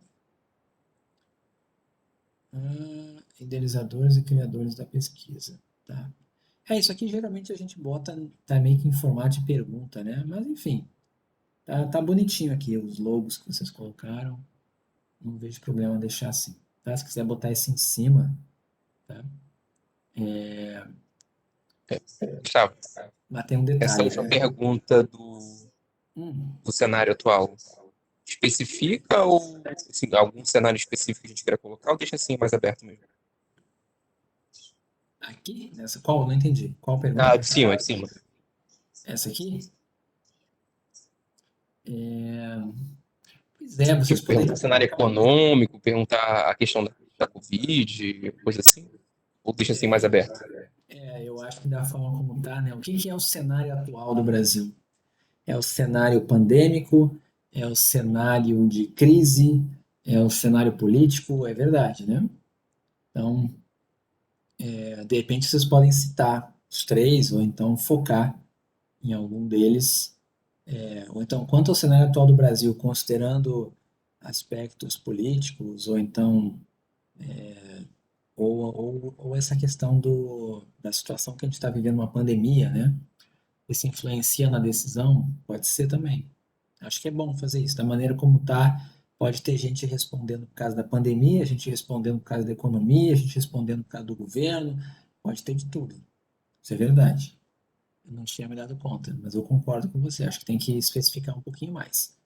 Speaker 1: Idealizadores e criadores da pesquisa, tá? Isso aqui geralmente a gente bota, tá meio que em formato de pergunta, né? Mas enfim, tá bonitinho aqui os logos que vocês colocaram. Não vejo problema deixar assim, tá? Se quiser botar esse em cima, tá?
Speaker 8: Gustavo,
Speaker 1: Mas tem um
Speaker 8: essa
Speaker 1: detalhe,
Speaker 8: última
Speaker 1: né?
Speaker 8: pergunta do cenário atual especifica ou assim, algum cenário específico que a gente queira colocar ou deixa assim mais aberto mesmo?
Speaker 1: Aqui, nessa, qual? Não entendi. Qual pergunta?
Speaker 8: Ah, de cima, de cima.
Speaker 1: Essa aqui? Pois é, vocês
Speaker 8: Tipo, perguntar
Speaker 1: poderiam.
Speaker 8: cenário econômico, perguntar a questão da Covid, coisa assim. Ou deixa assim mais aberto?
Speaker 1: Eu acho que da forma como tá, né? O que que é o cenário atual do Brasil? É o cenário pandêmico? É o cenário de crise? É o cenário político? É verdade, né? Então, de repente vocês podem citar os três, ou então focar em algum deles. Ou então, quanto ao cenário atual do Brasil, considerando aspectos políticos, ou então ou essa questão da situação que a gente está vivendo, uma pandemia, né? Isso influencia na decisão? Pode ser também. Acho que é bom fazer isso. Da maneira como está, pode ter gente respondendo por causa da pandemia, gente respondendo por causa da economia, gente respondendo por causa do governo, pode ter de tudo. Isso é verdade. Eu não tinha me dado conta, mas eu concordo com você. Acho que tem que especificar um pouquinho mais,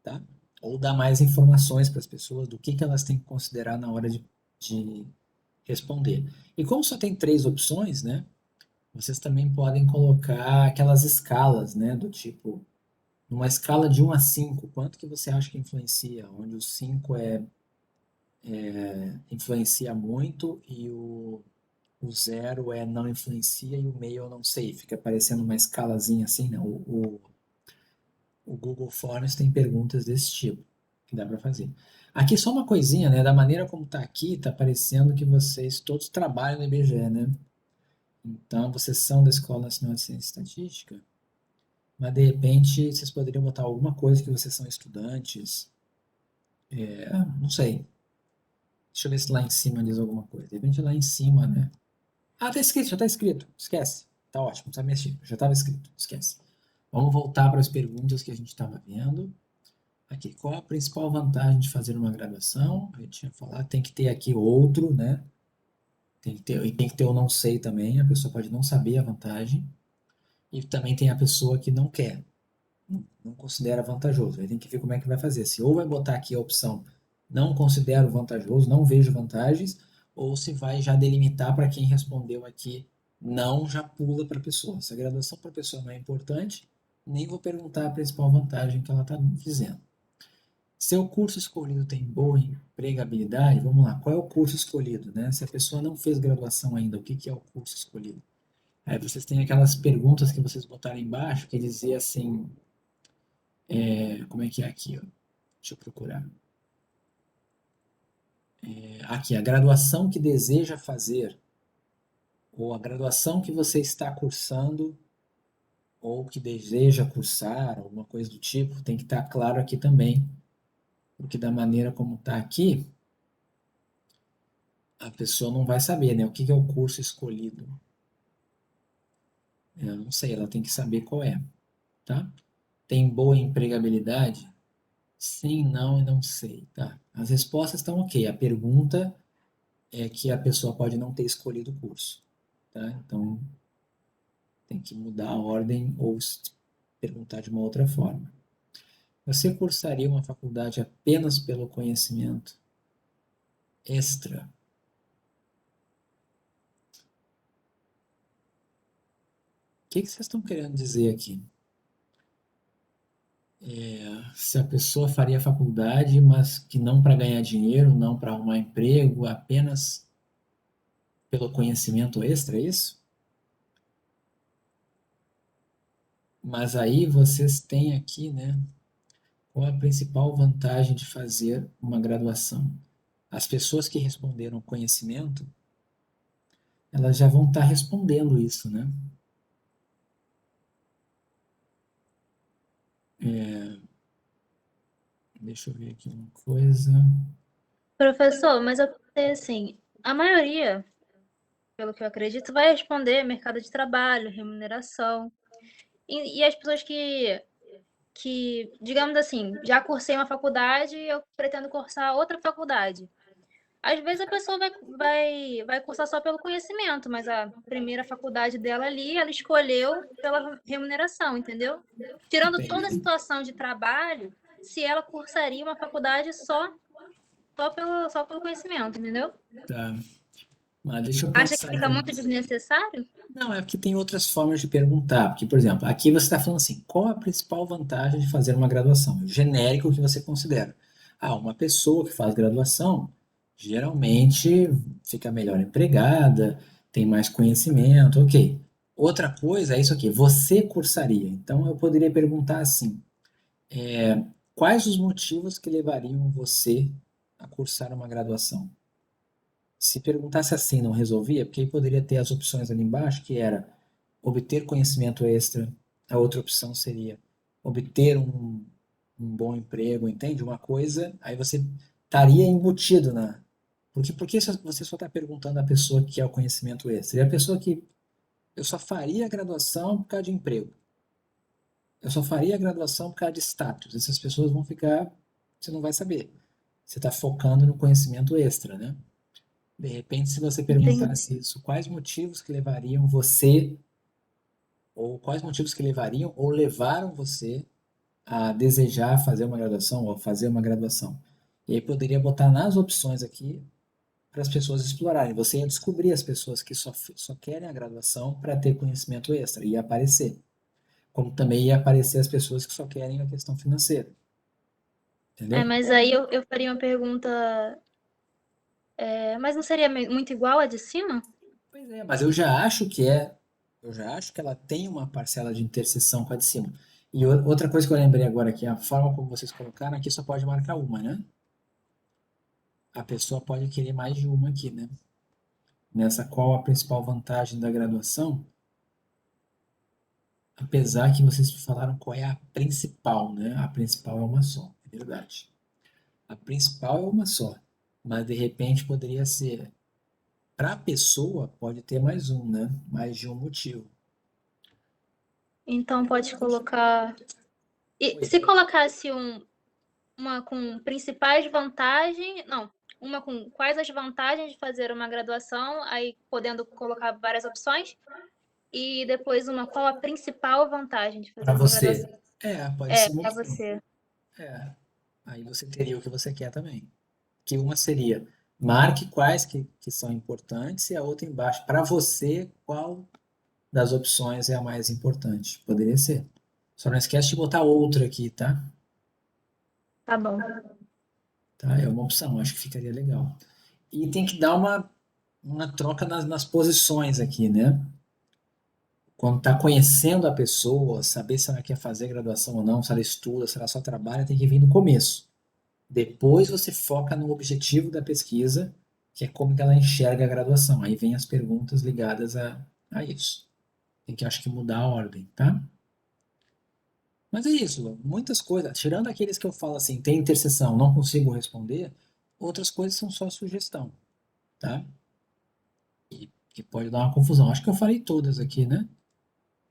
Speaker 1: tá? Ou dar mais informações para as pessoas do que elas têm que considerar na hora de responder. E como só tem três opções, né? Vocês também podem colocar aquelas escalas, né? Do tipo, numa escala de 1 a 5, quanto que você acha que influencia? Onde o 5 influencia muito e o 0 não influencia e o meio eu não sei. Fica parecendo uma escalazinha assim, né? O Google Forms tem perguntas desse tipo que dá para fazer. Aqui só uma coisinha, né? Da maneira como está aqui, está parecendo que vocês todos trabalham no IBGE, né? Então, vocês são da Escola Nacional de Ciência e Estatística, mas de repente vocês poderiam botar alguma coisa que vocês são estudantes. Não sei. Deixa eu ver se lá em cima diz alguma coisa. De repente lá em cima, né? Ah, tá escrito, já tá escrito. Esquece. Tá ótimo, não precisa mexer. Já estava escrito, esquece. Vamos voltar para as perguntas que a gente estava vendo. Aqui, qual a principal vantagem de fazer uma graduação? A gente tinha falado, tem que ter aqui outro, né? E tem que ter o não sei também. A pessoa pode não saber a vantagem. E também tem a pessoa que não quer, não considera vantajoso. Aí tem que ver como é que vai fazer. Se ou vai botar aqui a opção não considero vantajoso, não vejo vantagens, ou se vai já delimitar para quem respondeu aqui não, já pula para a pessoa. Se a graduação para a pessoa não é importante, nem vou perguntar a principal vantagem que ela está dizendo. Seu curso escolhido tem boa empregabilidade? Vamos lá, qual é o curso escolhido? Né? Se a pessoa não fez graduação ainda, o que é o curso escolhido? Aí vocês têm aquelas perguntas que vocês botaram embaixo, que dizia assim, como é que é aqui? Ó? Deixa eu procurar. Aqui, a graduação que deseja fazer, ou a graduação que você está cursando, ou que deseja cursar, alguma coisa do tipo, tem que estar claro aqui também, porque da maneira como está aqui, a pessoa não vai saber, né? O que é o curso escolhido. Eu não sei, ela tem que saber qual é, tá? Tem boa empregabilidade? Sim, não e não sei, tá? As respostas estão ok. A pergunta é que a pessoa pode não ter escolhido o curso, tá? Então, tem que mudar a ordem ou perguntar de uma outra forma. Você cursaria uma faculdade apenas pelo conhecimento extra? O que vocês estão querendo dizer aqui? Se a pessoa faria faculdade, mas que não para ganhar dinheiro, não para arrumar emprego, apenas pelo conhecimento extra, é isso? Mas aí vocês têm aqui, né? Qual a principal vantagem de fazer uma graduação? As pessoas que responderam conhecimento, elas já vão estar respondendo isso, né? Deixa eu ver aqui uma coisa.
Speaker 3: Professor, mas eu pensei assim, a maioria, pelo que eu acredito, vai responder mercado de trabalho, remuneração. E as pessoas que, digamos assim, já cursei uma faculdade e eu pretendo cursar outra faculdade. Às vezes a pessoa vai cursar só pelo conhecimento, mas a primeira faculdade dela ali, ela escolheu pela remuneração, entendeu? Tirando toda a
Speaker 1: Depende.
Speaker 3: situação de trabalho, se ela cursaria uma faculdade só pelo conhecimento, entendeu?
Speaker 1: Tá. Mas deixa eu
Speaker 3: Acha que
Speaker 1: pensar
Speaker 3: fica
Speaker 1: então.
Speaker 3: muito desnecessário?
Speaker 1: Não, é porque tem outras formas de perguntar. Porque, por exemplo, aqui você está falando assim, qual a principal vantagem de fazer uma graduação? O genérico que você considera. Ah, uma pessoa que faz graduação geralmente fica melhor empregada, tem mais conhecimento, ok. Outra coisa é isso aqui, você cursaria. Então eu poderia perguntar assim, quais os motivos que levariam você a cursar uma graduação? Se perguntasse assim, não resolvia, porque aí poderia ter as opções ali embaixo, que era obter conhecimento extra. A outra opção seria obter um bom emprego, entende? Uma coisa, aí você estaria embutido na. Porque você só está perguntando à pessoa que quer o conhecimento extra. E a pessoa que eu só faria a graduação por causa de emprego. Eu só faria a graduação por causa de status. Essas pessoas vão ficar, você não vai saber. Você está focando no conhecimento extra, né? De repente, se você
Speaker 3: Entendi.
Speaker 1: perguntasse isso, quais motivos que levariam você, ou quais motivos que levariam ou levaram você a desejar fazer uma graduação ou fazer uma graduação? E aí poderia botar nas opções aqui para as pessoas explorarem. Você ia descobrir as pessoas que só querem a graduação para ter conhecimento extra, ia aparecer. Como também ia aparecer as pessoas que só querem a questão financeira. Entendeu?
Speaker 3: Mas aí eu faria uma pergunta, mas não seria muito igual a de cima?
Speaker 1: Pois é, mas eu já acho que é. Eu já acho que ela tem uma parcela de interseção com a de cima. E outra coisa que eu lembrei agora aqui, a forma como vocês colocaram, aqui só pode marcar uma, né? A pessoa pode querer mais de uma aqui, né? Nessa qual a principal vantagem da graduação, apesar que vocês falaram qual é a principal, né? A principal é uma só, é verdade. A principal é uma só, mas de repente poderia ser, para a pessoa, pode ter mais um, né? Mais de um motivo.
Speaker 3: Então pode colocar. E
Speaker 1: Oi.
Speaker 3: se colocasse uma com principais vantagens. Não, uma com quais as vantagens de fazer uma graduação, aí podendo colocar várias opções. E depois uma qual a principal vantagem de
Speaker 1: Para
Speaker 3: fazer uma
Speaker 1: você.
Speaker 3: graduação.
Speaker 1: Pode ser uma
Speaker 3: Para
Speaker 1: opção.
Speaker 3: você.
Speaker 1: Aí você teria o que você quer também. Que uma seria, marque quais que são importantes e a outra embaixo. Para você, qual das opções é a mais importante? Poderia ser. Só não esquece de botar outra aqui, tá?
Speaker 3: Tá bom.
Speaker 1: Tá? É uma opção, acho que ficaria legal. E tem que dar uma troca nas posições aqui, né? Quando está conhecendo a pessoa, saber se ela quer fazer graduação ou não, se ela estuda, se ela só trabalha, tem que vir no começo. Depois você foca no objetivo da pesquisa, que é como que ela enxerga a graduação. Aí vem as perguntas ligadas a isso. Tem que, acho que, mudar a ordem, tá? Mas é isso, muitas coisas. Tirando aqueles que eu falo assim, tem interseção, não consigo responder, outras coisas são só sugestão, tá? E que pode dar uma confusão. Acho que eu falei todas aqui, né?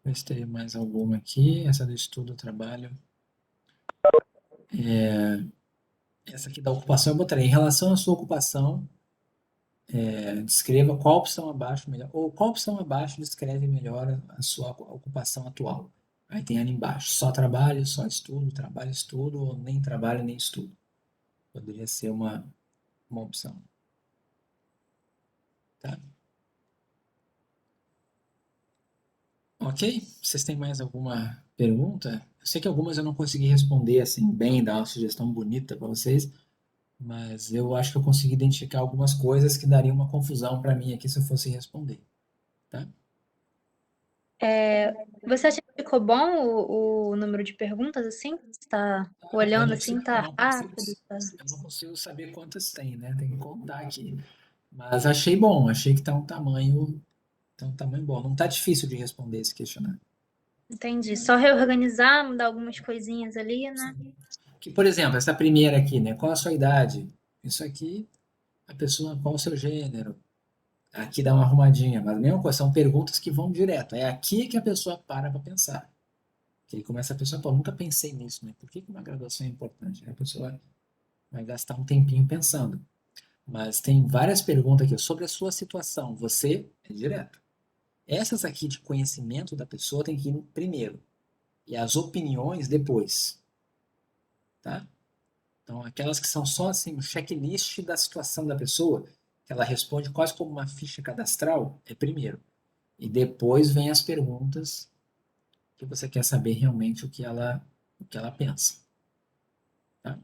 Speaker 1: Ver se tem mais alguma aqui. Essa do estudo, trabalho. Essa aqui da ocupação eu botaria. Em relação à sua ocupação, descreva qual opção abaixo melhor, ou qual opção abaixo descreve melhor a sua ocupação atual. Aí tem ali embaixo, só trabalho, só estudo, trabalho, estudo, ou nem trabalho, nem estudo. Poderia ser uma opção. Tá? Ok? Vocês têm mais alguma pergunta? Eu sei que algumas eu não consegui responder assim bem, dar uma sugestão bonita para vocês, mas eu acho que eu consegui identificar algumas coisas que dariam uma confusão para mim aqui se eu fosse responder, tá?
Speaker 3: Você acha que ficou bom o número de perguntas, assim? Você tá olhando assim, tá rápido? Tá...
Speaker 1: Eu não consigo saber quantas tem, né? Tem que contar aqui. Mas achei bom, achei que tá um tamanho bom. Não tá difícil de responder esse questionário.
Speaker 3: Entendi. Só reorganizar, mudar algumas coisinhas ali, né?
Speaker 1: Que, por exemplo, essa primeira aqui, né? Qual a sua idade? Isso aqui, a pessoa, qual o seu gênero? Aqui dá uma arrumadinha, mas a mesma coisa, são perguntas que vão direto. É aqui que a pessoa para pensar. Que aí começa a pessoa, pô, nunca pensei nisso, né? Por que uma graduação é importante? Aí a pessoa vai gastar um tempinho pensando. Mas tem várias perguntas aqui sobre a sua situação. Você é direto. Essas aqui de conhecimento da pessoa tem que ir primeiro. E as opiniões depois. Tá? Então, aquelas que são só assim, um checklist da situação da pessoa, que ela responde quase como uma ficha cadastral, é primeiro. E depois vem as perguntas que você quer saber realmente o que ela pensa. Tá?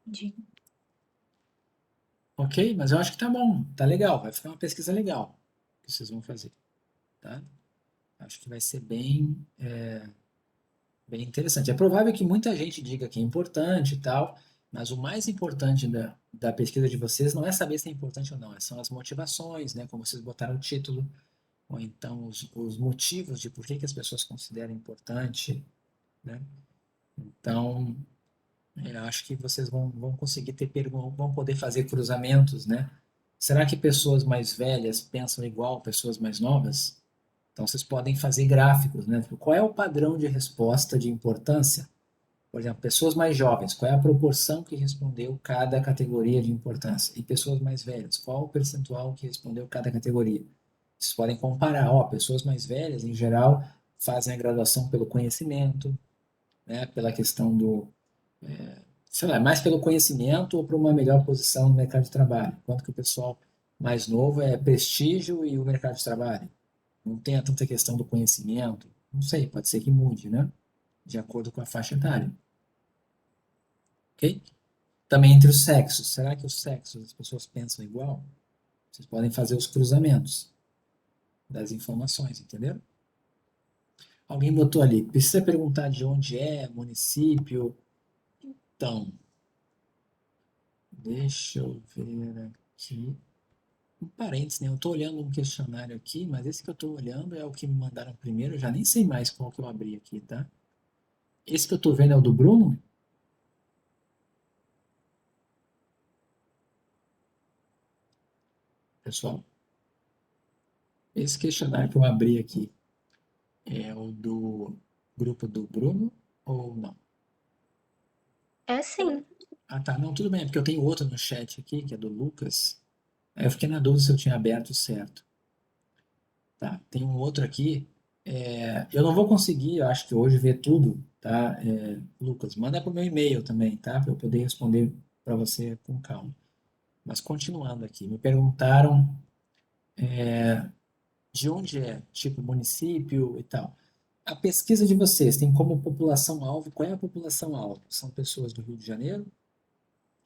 Speaker 3: Entendi.
Speaker 1: Ok? Mas eu acho que tá bom, tá legal, vai ficar uma pesquisa legal que vocês vão fazer. Tá? Acho que vai ser bem interessante. É provável que muita gente diga que é importante e tal, mas o mais importante da pesquisa de vocês não é saber se é importante ou não, são as motivações, né? Como vocês botaram o título, ou então os motivos de por que as pessoas consideram importante, né? Então, eu acho que vocês vão conseguir vão poder fazer cruzamentos, né? Será que pessoas mais velhas pensam igual pessoas mais novas? Então, vocês podem fazer gráficos, né? Qual é o padrão de resposta de importância? Por exemplo, pessoas mais jovens, qual é a proporção que respondeu cada categoria de importância? E pessoas mais velhas, qual o percentual que respondeu cada categoria? Vocês podem comparar, ó, pessoas mais velhas, em geral, fazem a graduação pelo conhecimento, né? Pela questão sei lá, mais pelo conhecimento ou para uma melhor posição no mercado de trabalho, enquanto que o pessoal mais novo é prestígio e o mercado de trabalho. Não tem tanta questão do conhecimento, não sei, pode ser que mude, né? De acordo com a faixa etária. Ok? Também entre os sexos. Será que os sexos as pessoas pensam igual? Vocês podem fazer os cruzamentos das informações, entendeu? Alguém botou ali, precisa perguntar de onde é, município. Então, deixa eu ver aqui. Um parênteses, né? Eu estou olhando um questionário aqui, mas esse que eu estou olhando é o que me mandaram primeiro. Eu já nem sei mais qual que eu abri aqui, tá? Esse que eu estou vendo é o do Bruno? Pessoal, esse questionário que eu abri aqui é o do grupo do Bruno ou não?
Speaker 3: É sim.
Speaker 1: Ah, tá. Não, tudo bem, é porque eu tenho outro no chat aqui, que é do Lucas. Aí eu fiquei na dúvida se eu tinha aberto certo. Tá, tem um outro aqui. Eu não vou conseguir, eu acho que hoje, ver tudo, tá? Lucas, manda para o meu e-mail também, tá? Para eu poder responder para você com calma. Mas continuando aqui, me perguntaram de onde é, tipo município e tal. A pesquisa de vocês tem como população-alvo, qual é a população-alvo? São pessoas do Rio de Janeiro?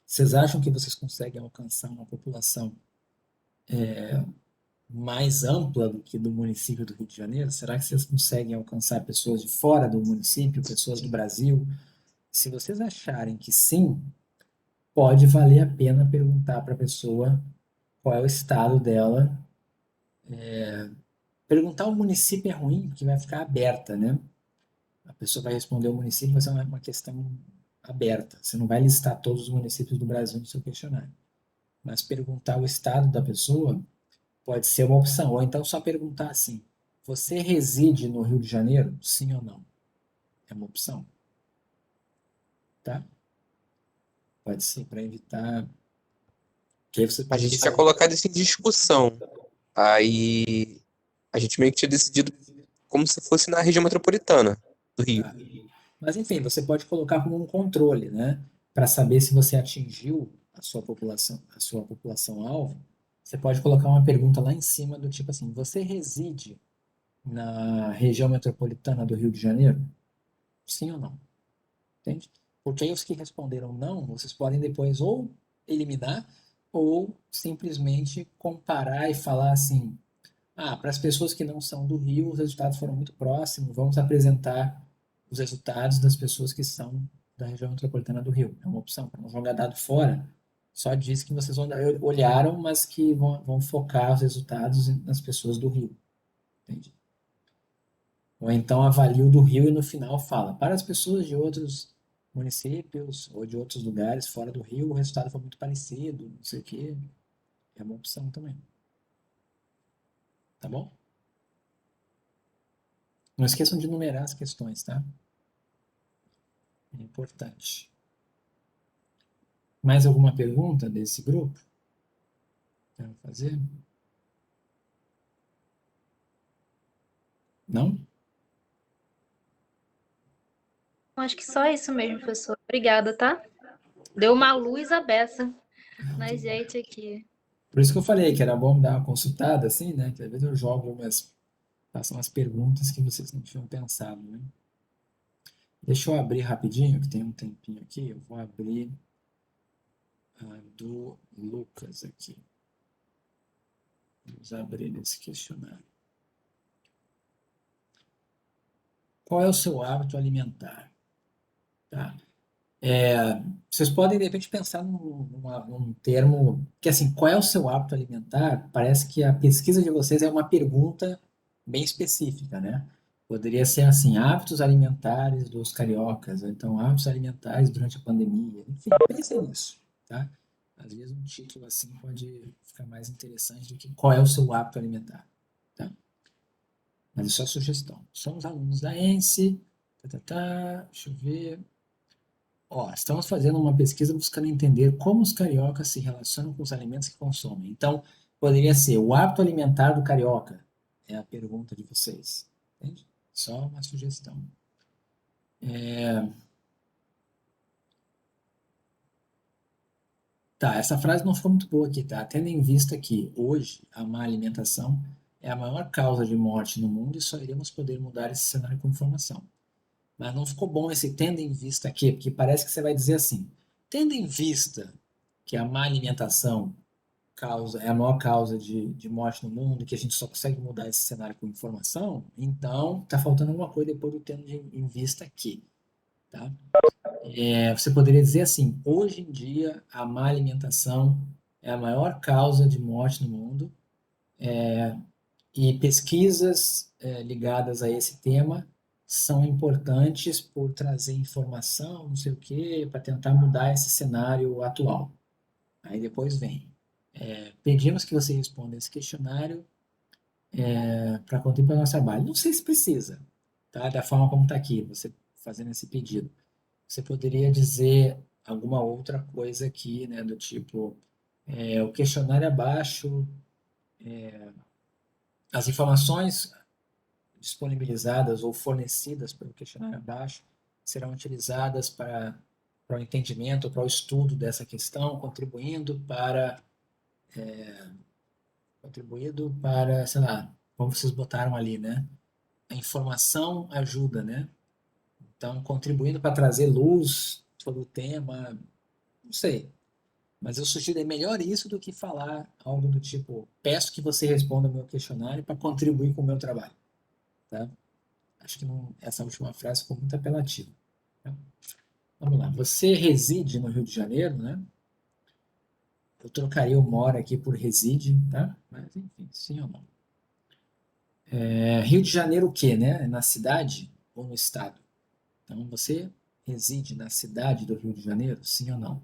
Speaker 1: Vocês acham que vocês conseguem alcançar uma população mais ampla do que do município do Rio de Janeiro? Será que vocês conseguem alcançar pessoas de fora do município, pessoas do Brasil? Se vocês acharem que sim, pode valer a pena perguntar para a pessoa qual é o estado dela. Perguntar o município é ruim, porque vai ficar aberta, né? A pessoa vai responder o município, vai ser uma questão aberta. Você não vai listar todos os municípios do Brasil no seu questionário. Mas perguntar o estado da pessoa pode ser uma opção. Ou então só perguntar assim: você reside no Rio de Janeiro? Sim ou não? É uma opção. Tá? Pode ser para evitar. Que aí você
Speaker 8: A
Speaker 1: pode
Speaker 8: gente tinha
Speaker 1: fazer.
Speaker 8: colocado isso em discussão. Aí a gente meio que tinha decidido como se fosse na região metropolitana do Rio.
Speaker 1: Tá? Mas enfim, você pode colocar como um controle, né? Para saber se você atingiu a sua população-alvo, você pode colocar uma pergunta lá em cima do tipo assim: você reside na região metropolitana do Rio de Janeiro? Sim ou não? entende? Porque aí os que responderam não, vocês podem depois ou eliminar ou simplesmente comparar e falar assim, para as pessoas que não são do Rio, os resultados foram muito próximos, vamos apresentar os resultados das pessoas que são da região metropolitana do Rio. É uma opção, para não jogar dado fora, só diz que vocês olharam, mas que vão focar os resultados nas pessoas do Rio, entende? Ou então avalia o do Rio e no final fala, para as pessoas de outros municípios ou de outros lugares fora do Rio, o resultado foi muito parecido, não sei o quê. É uma opção também. Tá bom? Não esqueçam de numerar as questões, tá? É importante. Mais alguma pergunta desse grupo? Quero fazer? Não?
Speaker 3: Acho que só isso mesmo, professor. Obrigada, tá? Deu uma luz à beça na gente aqui.
Speaker 1: Por isso que eu falei que era bom dar uma consultada, assim, né? Que às vezes eu jogo faço umas perguntas que vocês não tinham pensado, né? Deixa eu abrir rapidinho, que tem um tempinho aqui. Eu vou abrir a do Lucas aqui. Vamos abrir esse questionário. Qual é o seu hábito alimentar? Tá? Vocês podem, de repente, pensar num termo que, assim, qual é o seu hábito alimentar? Parece que a pesquisa de vocês é uma pergunta bem específica, né? Poderia ser assim, hábitos alimentares dos cariocas, ou então hábitos alimentares durante a pandemia. Enfim, pensem nisso, tá? Às vezes um título assim pode ficar mais interessante do que qual é o seu hábito alimentar, tá? Mas isso é sugestão. Somos alunos da ENSE, deixa eu ver. Estamos fazendo uma pesquisa buscando entender como os cariocas se relacionam com os alimentos que consomem. Então, poderia ser o hábito alimentar do carioca. É a pergunta de vocês. Entende? Só uma sugestão. Tá, essa frase não ficou muito boa aqui, tá? Tendo em vista que hoje a má alimentação é a maior causa de morte no mundo e só iremos poder mudar esse cenário com informação. Mas não ficou bom esse tendo em vista aqui, porque parece que você vai dizer assim, tendo em vista que a má alimentação é a maior causa de morte no mundo, que a gente só consegue mudar esse cenário com informação, então está faltando alguma coisa depois do tendo em vista aqui. Tá? Você poderia dizer assim, hoje em dia a má alimentação é a maior causa de morte no mundo, e pesquisas ligadas a esse tema são importantes por trazer informação, não sei o quê, para tentar mudar esse cenário atual. Aí depois vem. Pedimos que você responda esse questionário para contribuir para o nosso trabalho. Não sei se precisa, tá? Da forma como está aqui, você fazendo esse pedido. Você poderia dizer alguma outra coisa aqui, né? Do tipo, o questionário abaixo, as informações disponibilizadas ou fornecidas pelo questionário abaixo serão utilizadas para o entendimento, para o estudo dessa questão, contribuindo para, sei lá, como vocês botaram ali, né? A informação ajuda, né? Então, contribuindo para trazer luz sobre o tema, não sei. Mas eu sugiro, é melhor isso do que falar algo do tipo, peço que você responda o meu questionário para contribuir com o meu trabalho. Tá? Acho que essa última frase ficou muito apelativa. Tá? Vamos lá. Você reside no Rio de Janeiro, né? Eu trocaria o mora aqui por reside, tá? Mas, enfim, sim ou não. Rio de Janeiro o quê, né? Na cidade ou no estado? Então, você reside na cidade do Rio de Janeiro, sim ou não?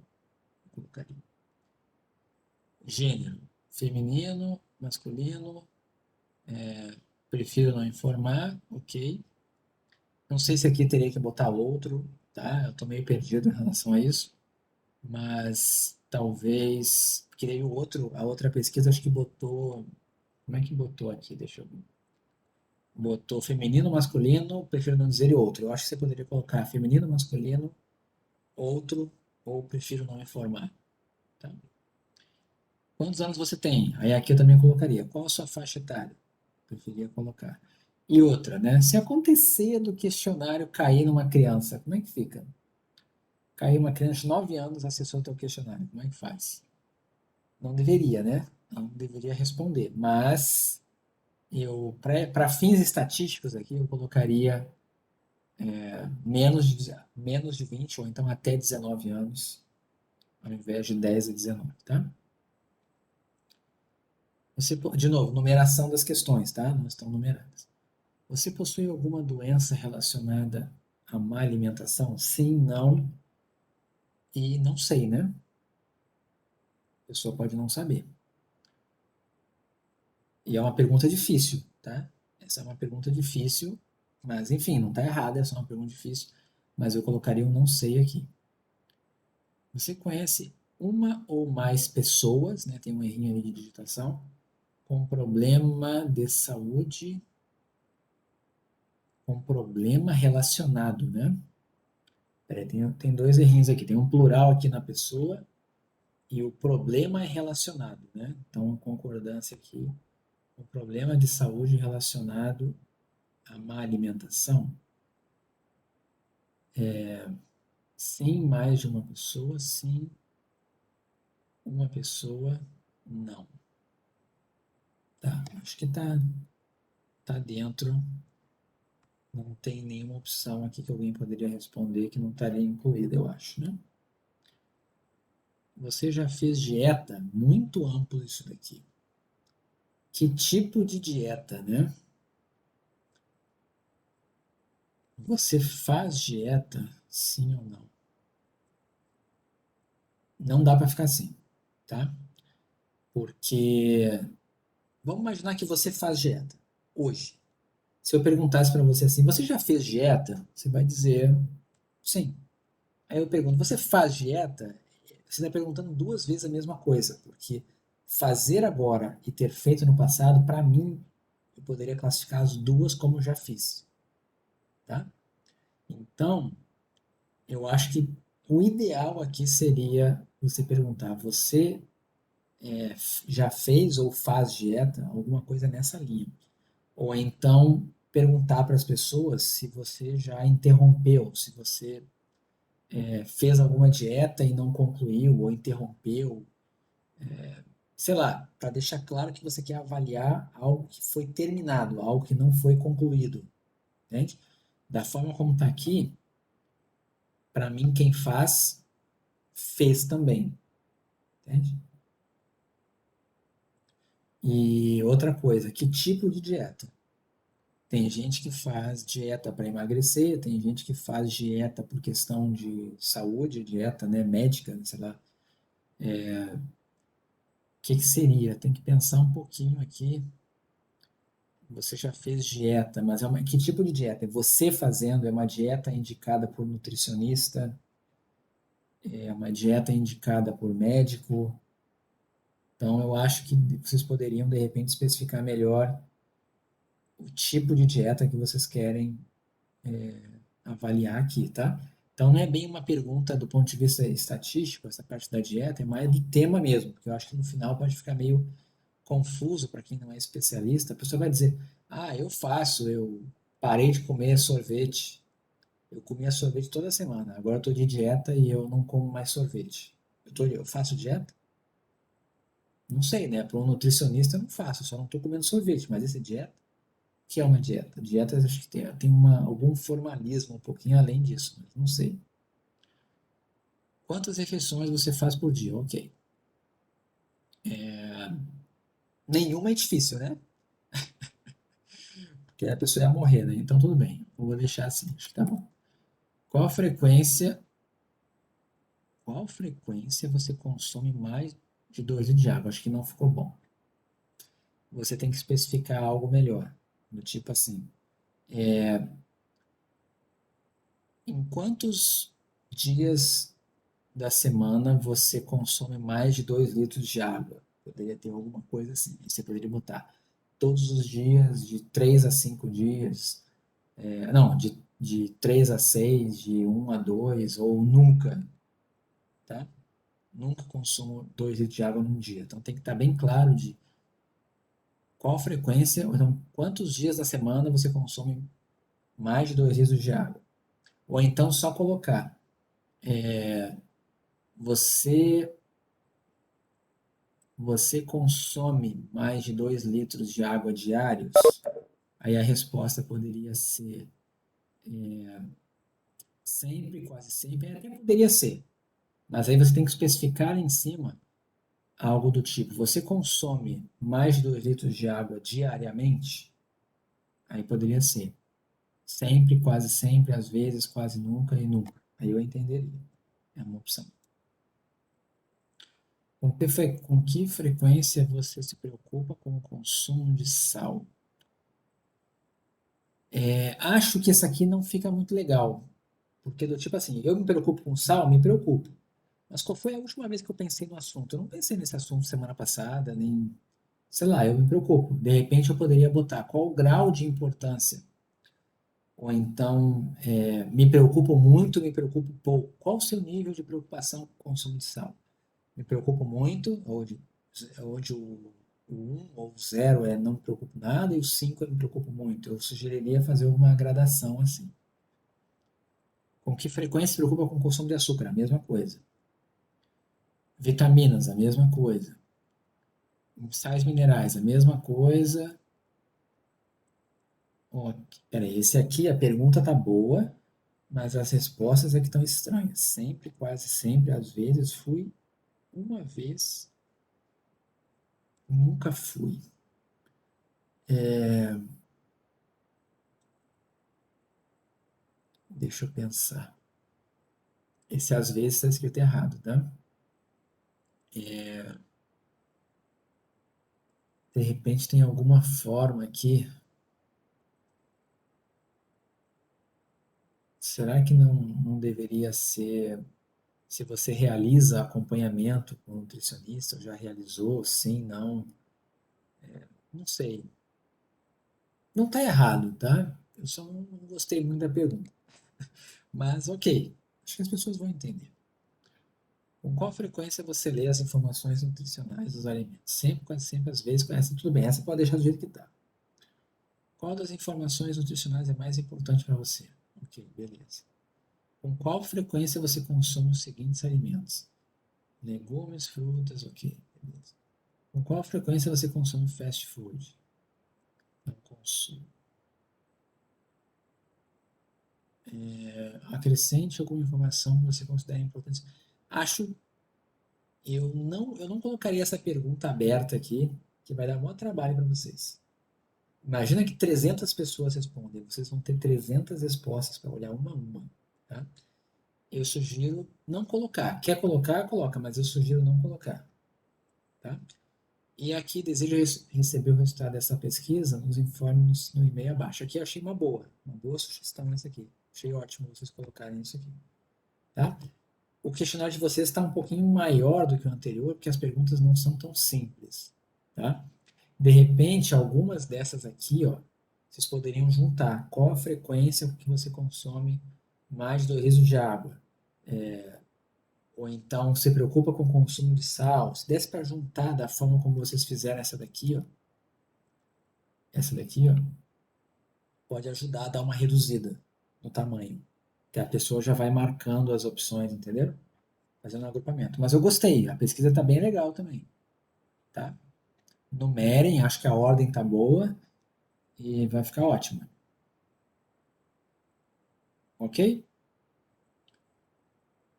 Speaker 1: Eu colocaria. Gênero, feminino, masculino, prefiro não informar, ok. Não sei se aqui teria que botar outro, tá? Eu tô meio perdido em relação a isso, mas talvez, porque aí a outra pesquisa acho que botou, como é que botou aqui? Deixa eu ver. Botou feminino, masculino, prefiro não dizer e outro. Eu acho que você poderia colocar feminino, masculino, outro, ou prefiro não informar. Tá? Quantos anos você tem? Aí aqui eu também colocaria. Qual a sua faixa etária? Preferia colocar. E outra, né? Se acontecer do questionário cair numa criança, como é que fica? Caiu uma criança de 9 anos, acessou o teu questionário. Como é que faz? Não deveria, né? Não deveria responder. Mas para fins estatísticos aqui, eu colocaria menos de 20 ou então até 19 anos, ao invés de 10 a 19, tá? De novo, numeração das questões, tá? Não estão numeradas. Você possui alguma doença relacionada à má alimentação? Sim, não e não sei, né? A pessoa pode não saber. E é uma pergunta difícil, tá? Essa é uma pergunta difícil, mas enfim, não está errada, é só uma pergunta difícil, mas eu colocaria um não sei aqui. Você conhece uma ou mais pessoas, né? Tem um errinho ali de digitação, com problema de saúde, com problema relacionado, né? Peraí, tem dois errinhos aqui, tem um plural aqui na pessoa e o problema é relacionado, né? Então, concordância aqui, o problema de saúde relacionado à má alimentação. Sim, mais de uma pessoa, sim. Uma pessoa, não. Tá, acho que tá dentro. Não tem nenhuma opção aqui que alguém poderia responder que não estaria incluída, eu acho, né? Você já fez dieta? Muito amplo isso daqui. Que tipo de dieta, né? Você faz dieta, sim ou não? Não dá para ficar assim, tá? Porque vamos imaginar que você faz dieta hoje. Se eu perguntasse para você assim, você já fez dieta? Você vai dizer sim. Aí eu pergunto, você faz dieta? Você está perguntando duas vezes a mesma coisa, porque fazer agora e ter feito no passado, para mim, eu poderia classificar as duas como já fiz, tá? Então, eu acho que o ideal aqui seria você perguntar, você já fez ou faz dieta? Alguma coisa nessa linha. Ou então perguntar para as pessoas se você já interrompeu, se você fez alguma dieta e não concluiu, ou interrompeu, sei lá, para deixar claro que você quer avaliar algo que foi terminado, algo que não foi concluído, entende? Da forma como está aqui, para mim quem faz, fez também, entende? E outra coisa, que tipo de dieta? Tem gente que faz dieta para emagrecer, tem gente que faz dieta por questão de saúde, dieta, né, médica, sei lá. O que seria? Tem que pensar um pouquinho aqui. Você já fez dieta, mas que tipo de dieta? É você fazendo? É uma dieta indicada por nutricionista? É uma dieta indicada por médico? Então, eu acho que vocês poderiam, de repente, especificar melhor o tipo de dieta que vocês querem avaliar aqui, tá? Então, não é bem uma pergunta do ponto de vista estatístico, essa parte da dieta, é mais do tema mesmo, porque eu acho que no final pode ficar meio confuso para quem não é especialista. A pessoa vai dizer, eu parei de comer sorvete, eu comia sorvete toda semana, agora eu estou de dieta e eu não como mais sorvete. Eu faço dieta? Não sei, né? Para um nutricionista eu não faço, eu só não estou comendo sorvete, mas isso é dieta? O que é uma dieta? Dieta acho que tem algum formalismo um pouquinho além disso, mas não sei. Quantas refeições você faz por dia? Ok. Nenhuma é difícil, né? Porque a pessoa ia morrer, né? Então tudo bem. Eu vou deixar assim, acho que tá bom. Qual frequência você consome mais de 2 litros de água? Acho que não ficou bom. Você tem que especificar algo melhor. Do tipo assim, em quantos dias da semana você consome mais de 2 litros de água? Poderia ter alguma coisa assim. Você poderia botar todos os dias, de 3 a 5 dias. Não, de 3 a 6, de 1 a 2, ou nunca, tá? Nunca consumo 2 litros de água num dia. Então tem que estar bem claro de qual frequência, ou então quantos dias da semana você consome mais de 2 litros de água. Ou então só colocar Você consome mais de 2 litros de água diários? Aí a resposta poderia ser sempre, quase sempre, até poderia ser. Mas aí você tem que especificar em cima algo do tipo, você consome mais de 2 litros de água diariamente? Aí poderia ser sempre, quase sempre, às vezes, quase nunca e nunca. Aí eu entenderia. É uma opção. Com que frequência você se preocupa com o consumo de sal? Acho que essa aqui não fica muito legal. Porque do tipo assim, eu me preocupo com sal? Me preocupo. Mas qual foi a última vez que eu pensei no assunto? Eu não pensei nesse assunto semana passada, nem... Sei lá, eu me preocupo. De repente eu poderia botar qual o grau de importância. Ou então, me preocupo muito, me preocupo pouco. Qual o seu nível de preocupação com o consumo de sal? Me preocupo muito, onde o 1 ou o 0 é não me preocupo nada e o 5 é me preocupo muito. Eu sugeriria fazer uma gradação assim. Com que frequência se preocupa com o consumo de açúcar? A mesma coisa. Vitaminas, a mesma coisa. Sais minerais, a mesma coisa. Peraí, esse aqui, a pergunta tá boa, mas as respostas é que estão estranhas. Sempre, quase sempre, às vezes, fui uma vez, nunca fui. Deixa eu pensar. Esse às vezes está escrito errado, tá? De repente tem alguma forma aqui. Será que não deveria ser se você realiza acompanhamento com o nutricionista, ou já realizou, sim, não? Não sei. Não está errado, tá? Eu só não gostei muito da pergunta. Mas ok, acho que as pessoas vão entender. Com qual frequência você lê as informações nutricionais dos alimentos? Sempre, quase sempre, às vezes, essa tudo bem. Essa pode deixar do jeito que está. Qual das informações nutricionais é mais importante para você? Ok, beleza. Com qual frequência você consome os seguintes alimentos? Legumes, frutas, ok, beleza. Com qual frequência você consome fast food? Não consumo. Acrescente alguma informação que você considera importante. Eu não colocaria essa pergunta aberta aqui, que vai dar muito trabalho para vocês. Imagina que 300 pessoas respondem, vocês vão ter 300 respostas para olhar uma a uma. Tá? Eu sugiro não colocar. Quer colocar, coloca, mas eu sugiro não colocar. Tá? E aqui desejo receber o resultado dessa pesquisa, nos informe no e-mail abaixo. Aqui eu achei uma boa sugestão essa aqui. Achei ótimo vocês colocarem isso aqui. Tá? O questionário de vocês está um pouquinho maior do que o anterior, porque as perguntas não são tão simples. Tá? De repente, algumas dessas aqui, ó, vocês poderiam juntar. Qual a frequência que você consome mais de 2 litros de água? Ou então, se preocupa com o consumo de sal. Se desse para juntar da forma como vocês fizeram essa daqui, ó, pode ajudar a dar uma reduzida no tamanho. Que a pessoa já vai marcando as opções, entendeu? Fazendo um agrupamento. Mas eu gostei, a pesquisa está bem legal também. Tá? Numerem, acho que a ordem está boa e vai ficar ótima. Ok?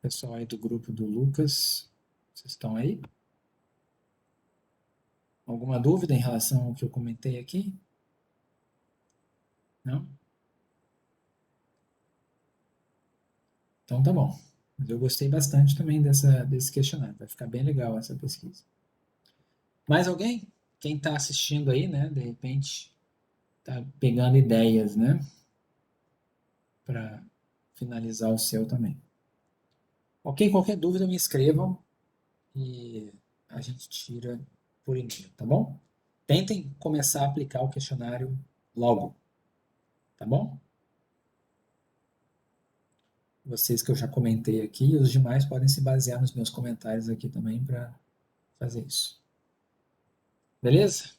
Speaker 1: Pessoal aí do grupo do Lucas, vocês estão aí? Alguma dúvida em relação ao que eu comentei aqui? Não? Então tá bom. Mas eu gostei bastante também desse questionário. Vai ficar bem legal essa pesquisa. Mais alguém? Quem está assistindo aí, né? De repente, está pegando ideias, né? Para finalizar o seu também. Ok? Qualquer dúvida me escrevam e a gente tira por e-mail, tá bom? Tentem começar a aplicar o questionário logo, tá bom? Vocês que eu já comentei aqui, e os demais podem se basear nos meus comentários aqui também para fazer isso. Beleza?